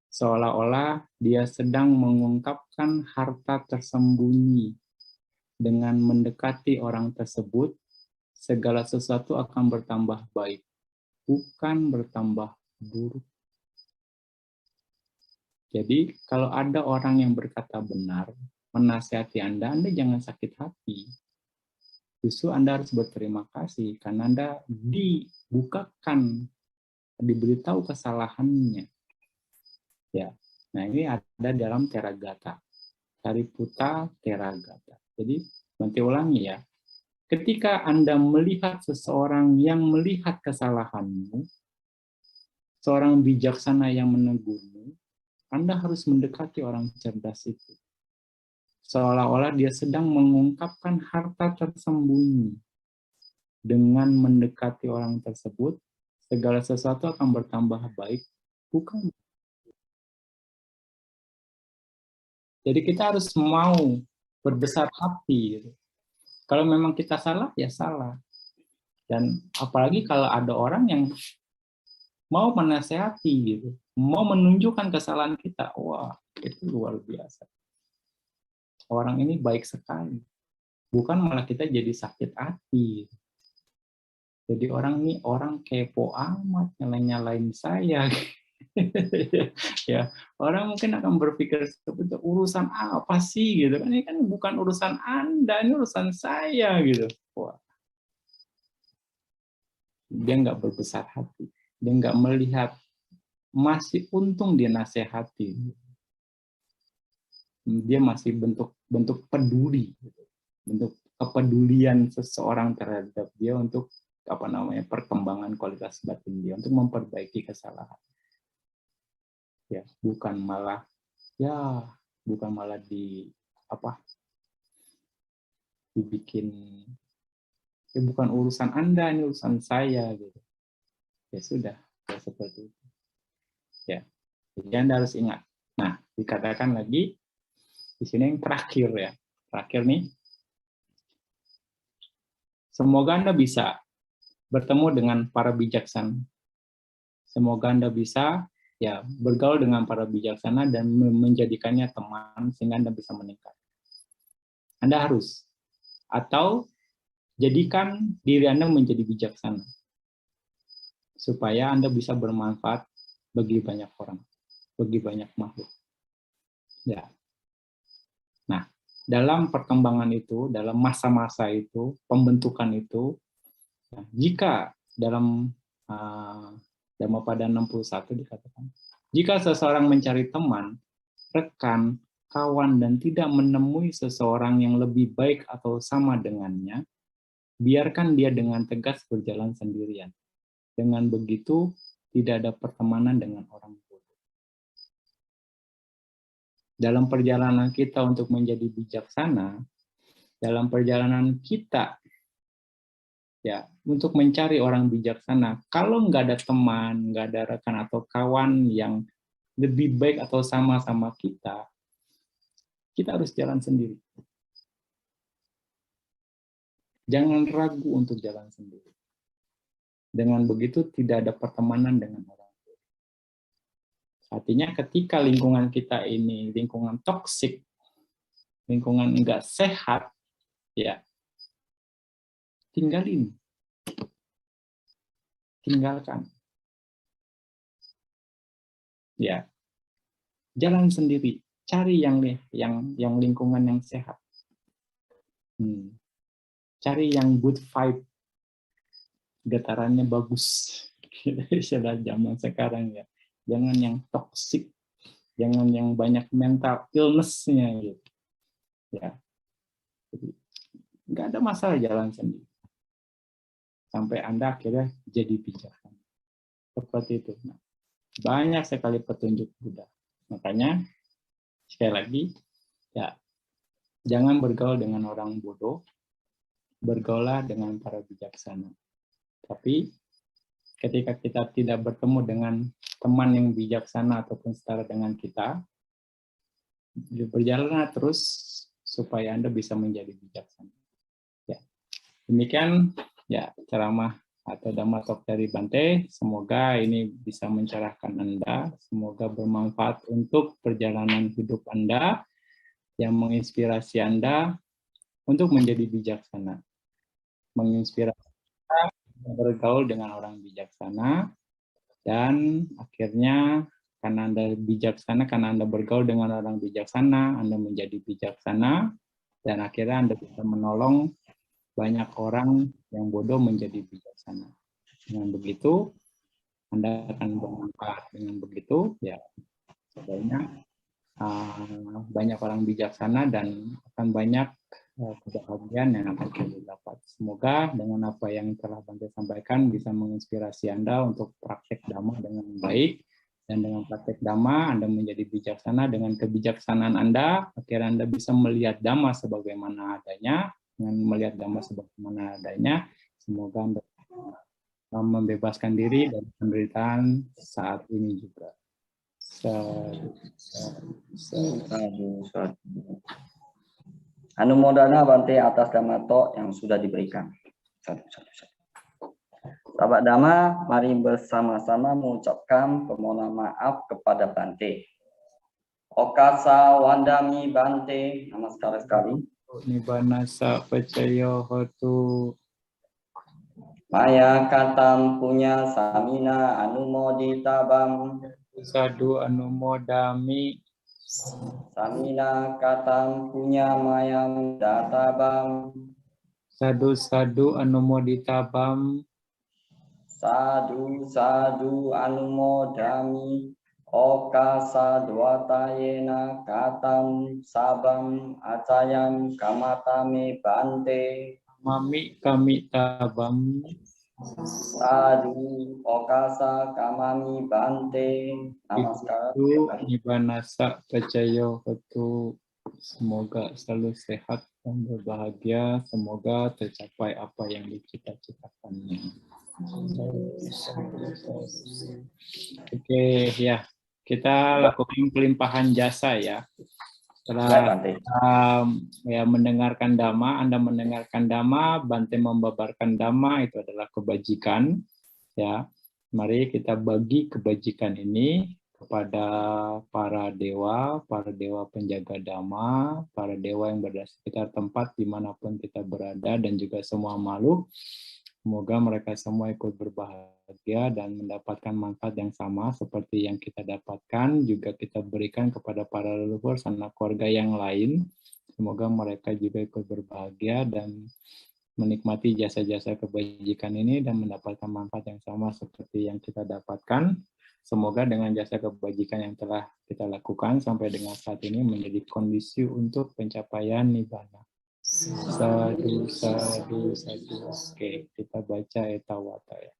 Seolah-olah dia sedang mengungkapkan harta tersembunyi. Dengan mendekati orang tersebut, segala sesuatu akan bertambah baik, bukan bertambah buruk. Jadi, kalau ada orang yang berkata benar, menasihati Anda jangan sakit hati. Justru Anda harus berterima kasih, karena Anda bukakan, diberitahu kesalahannya. Ya, nah ini ada dalam Theragata, Sariputta Theragata. Jadi nanti ulangi ya. Ketika Anda melihat seseorang yang melihat kesalahanmu, seorang bijaksana yang menegurmu, Anda harus mendekati orang cerdas itu. Seolah-olah dia sedang mengungkapkan harta tersembunyi. Dengan mendekati orang tersebut, segala sesuatu akan bertambah baik. Bukan. Jadi kita harus mau berbesar hati. Gitu. Kalau memang kita salah, ya salah. Dan apalagi kalau ada orang yang mau menasehati, gitu, mau menunjukkan kesalahan kita, wah itu luar biasa. Orang ini baik sekali. Bukan malah kita jadi sakit hati. Jadi orang ini orang kepo amat, nyalain saya. Ya, orang mungkin akan berpikir seperti urusan apa sih gitu kan, ini kan bukan urusan Anda, ini urusan saya gitu. Wah. Dia nggak berbesar hati, dia nggak melihat masih untung dia nasihati, dia masih bentuk peduli, bentuk kepedulian seseorang terhadap dia untuk perkembangan kualitas batin dia, untuk memperbaiki kesalahan. Ya, bukan malah dibikin ya bukan urusan Anda, ini urusan saya gitu. Ya sudah, ya seperti itu. Ya. Jadi Anda harus ingat. Nah, dikatakan lagi di sini yang terakhir ya. Terakhir nih. Semoga Anda bisa bertemu dengan para bijaksana. Semoga Anda bisa ya bergaul dengan para bijaksana dan menjadikannya teman sehingga Anda bisa meningkat. Anda harus atau jadikan diri Anda menjadi bijaksana supaya Anda bisa bermanfaat bagi banyak orang, bagi banyak makhluk. Ya. Nah, dalam perkembangan itu, dalam masa-masa itu, pembentukan itu, nah, jika dalam Dhammapada 61 dikatakan, jika seseorang mencari teman, rekan, kawan, dan tidak menemui seseorang yang lebih baik atau sama dengannya, biarkan dia dengan tegas berjalan sendirian. Dengan begitu, tidak ada pertemanan dengan orang bodoh. Dalam perjalanan kita untuk menjadi bijaksana, dalam perjalanan kita ya untuk mencari orang bijaksana, kalau nggak ada teman, nggak ada rekan atau kawan yang lebih baik atau sama-sama kita harus jalan sendiri. Jangan ragu untuk jalan sendiri. Dengan begitu tidak ada pertemanan dengan orang lain. Artinya ketika lingkungan kita ini lingkungan toksik, lingkungan nggak sehat, ya tinggalkan. Ya, jalan sendiri, cari yang lingkungan yang sehat. Cari yang good vibe, getarannya bagus. Istilah zaman sekarang ya. Jangan yang toksik, jangan yang banyak mental illness-nya gitu. Ya. Jadi nggak ada masalah jalan sendiri. Sampai Anda akhirnya jadi bijaksana. Seperti itu. Nah, banyak sekali petunjuk Buddha. Makanya sekali lagi ya jangan bergaul dengan orang bodoh, bergaulah dengan para bijaksana. Tapi ketika kita tidak bertemu dengan teman yang bijaksana ataupun setara dengan kita, berjalanlah terus supaya Anda bisa menjadi bijaksana. Ya. Demikian ya ceramah atau Dhamma Talk dari Bante. Semoga ini bisa mencerahkan Anda, semoga bermanfaat untuk perjalanan hidup Anda, yang menginspirasi Anda untuk menjadi bijaksana, menginspirasi Anda bergaul dengan orang bijaksana, dan akhirnya karena Anda bijaksana, karena Anda bergaul dengan orang bijaksana, Anda menjadi bijaksana, dan akhirnya Anda bisa menolong banyak orang yang bodoh menjadi bijaksana. Dengan begitu, Anda akan bermanfaat. Dengan begitu, ya banyak orang bijaksana dan akan banyak kebahagiaan yang akan kita dapat. Semoga dengan apa yang telah Bante sampaikan bisa menginspirasi Anda untuk praktek Dhamma dengan baik. Dan dengan praktek Dhamma, Anda menjadi bijaksana. Dengan kebijaksanaan Anda, akhirnya Anda bisa melihat Dhamma sebagaimana adanya. Dengan melihat Dhamma sebagaimana adanya, semoga Anda membebaskan diri dari penderitaan saat ini juga. Anumodana Bante atas Dhamma yang sudah diberikan. Sahabat Dhamma, mari bersama-sama mengucapkan permohonan maaf kepada Bante. Okasa Wandami Bante, namaskar sekali. Nibbanasa Pacayo Hotu. Maya katam punya samina anumoditabam. Sadu Anumodami. Samina katam punya mayam databam. Sadu Anumoditabam. Sadu anumodami. Okasa dwatayena katam sabam acayam kamatame Bante. Mami kami tabam. Sadu okasa kamami Bante. Namaskar. Nibbanasa Pacayo Hotu. Semoga selalu sehat dan berbahagia. Semoga tercapai apa yang dicita-citakannya. Oke, ya. Kita lakukan pelimpahan jasa ya. Setelah ya mendengarkan Dhamma, Anda mendengarkan Dhamma, Bante membabarkan Dhamma, itu adalah kebajikan. Ya, mari kita bagi kebajikan ini kepada para dewa penjaga Dhamma, para dewa yang berada di sekitar tempat dimanapun kita berada, dan juga semua makhluk. Semoga mereka semua ikut berbahagia dan mendapatkan manfaat yang sama seperti yang kita dapatkan, juga kita berikan kepada para leluhur sanak keluarga yang lain. Semoga mereka juga ikut berbahagia dan menikmati jasa-jasa kebajikan ini dan mendapatkan manfaat yang sama seperti yang kita dapatkan. Semoga dengan jasa kebajikan yang telah kita lakukan sampai dengan saat ini menjadi kondisi untuk pencapaian Nibbana. Sadu. Oke, kita baca etawata ya.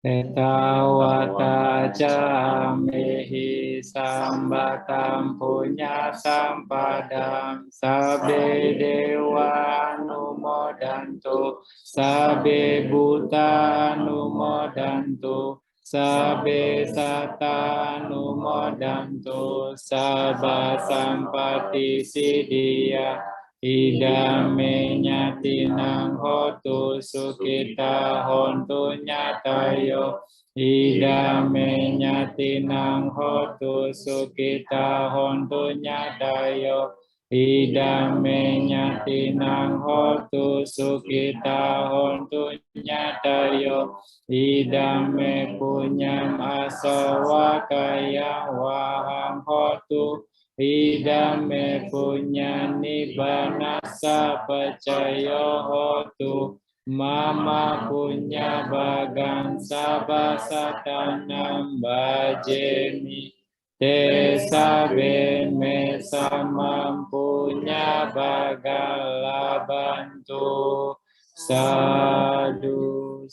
Etawata camehi sambatam punya sampadam sabe dewa numodantu sabe buta numodantu sabe sata numodantu sabba sampati siddhya idame nyatinang hotu sukita hontu nyatayo idame nyatinang hotu sukita hontu nyatayo idame nyatinang hotu sukita hontu nyatayo idame punyam asawakaya waham hotu idame punya nibbanasa pacayo hotu mama punya bagang sabasatanam bajemi te sabe me samampunya bagala bantu. Sadu.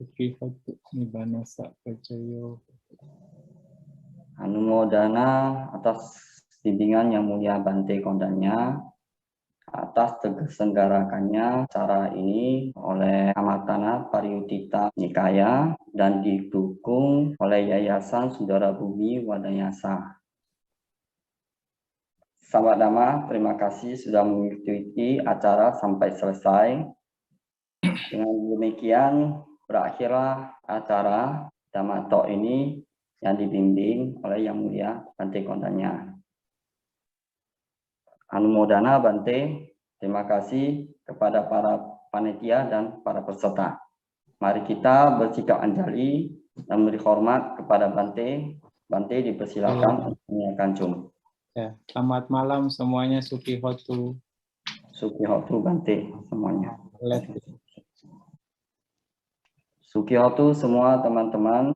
Oke. Nibbanasa Pacayo. Anumodana atas bimbingan yang mulia Bante Kondanya, atas terselenggarakannya acara ini oleh Amatana Pariyutthita Nikaya dan didukung oleh Yayasan Sundara Bumi Wadayasa. Sahabat Dhamma, terima kasih sudah mengikuti acara sampai selesai. Dengan demikian berakhirlah acara Dhamma Talk ini yang dibimbing oleh Yang Mulia Bante Kondanya. Anumodana Bante, terima kasih kepada para panitia dan para peserta. Mari kita bersikap anjali dan beri hormat kepada Bante. Bante dipersilakan untuk menyiapkan cum. Ya, selamat malam semuanya, Suki Hotu. Sukihotu Bante semuanya. Let. Sukihotu semua teman-teman.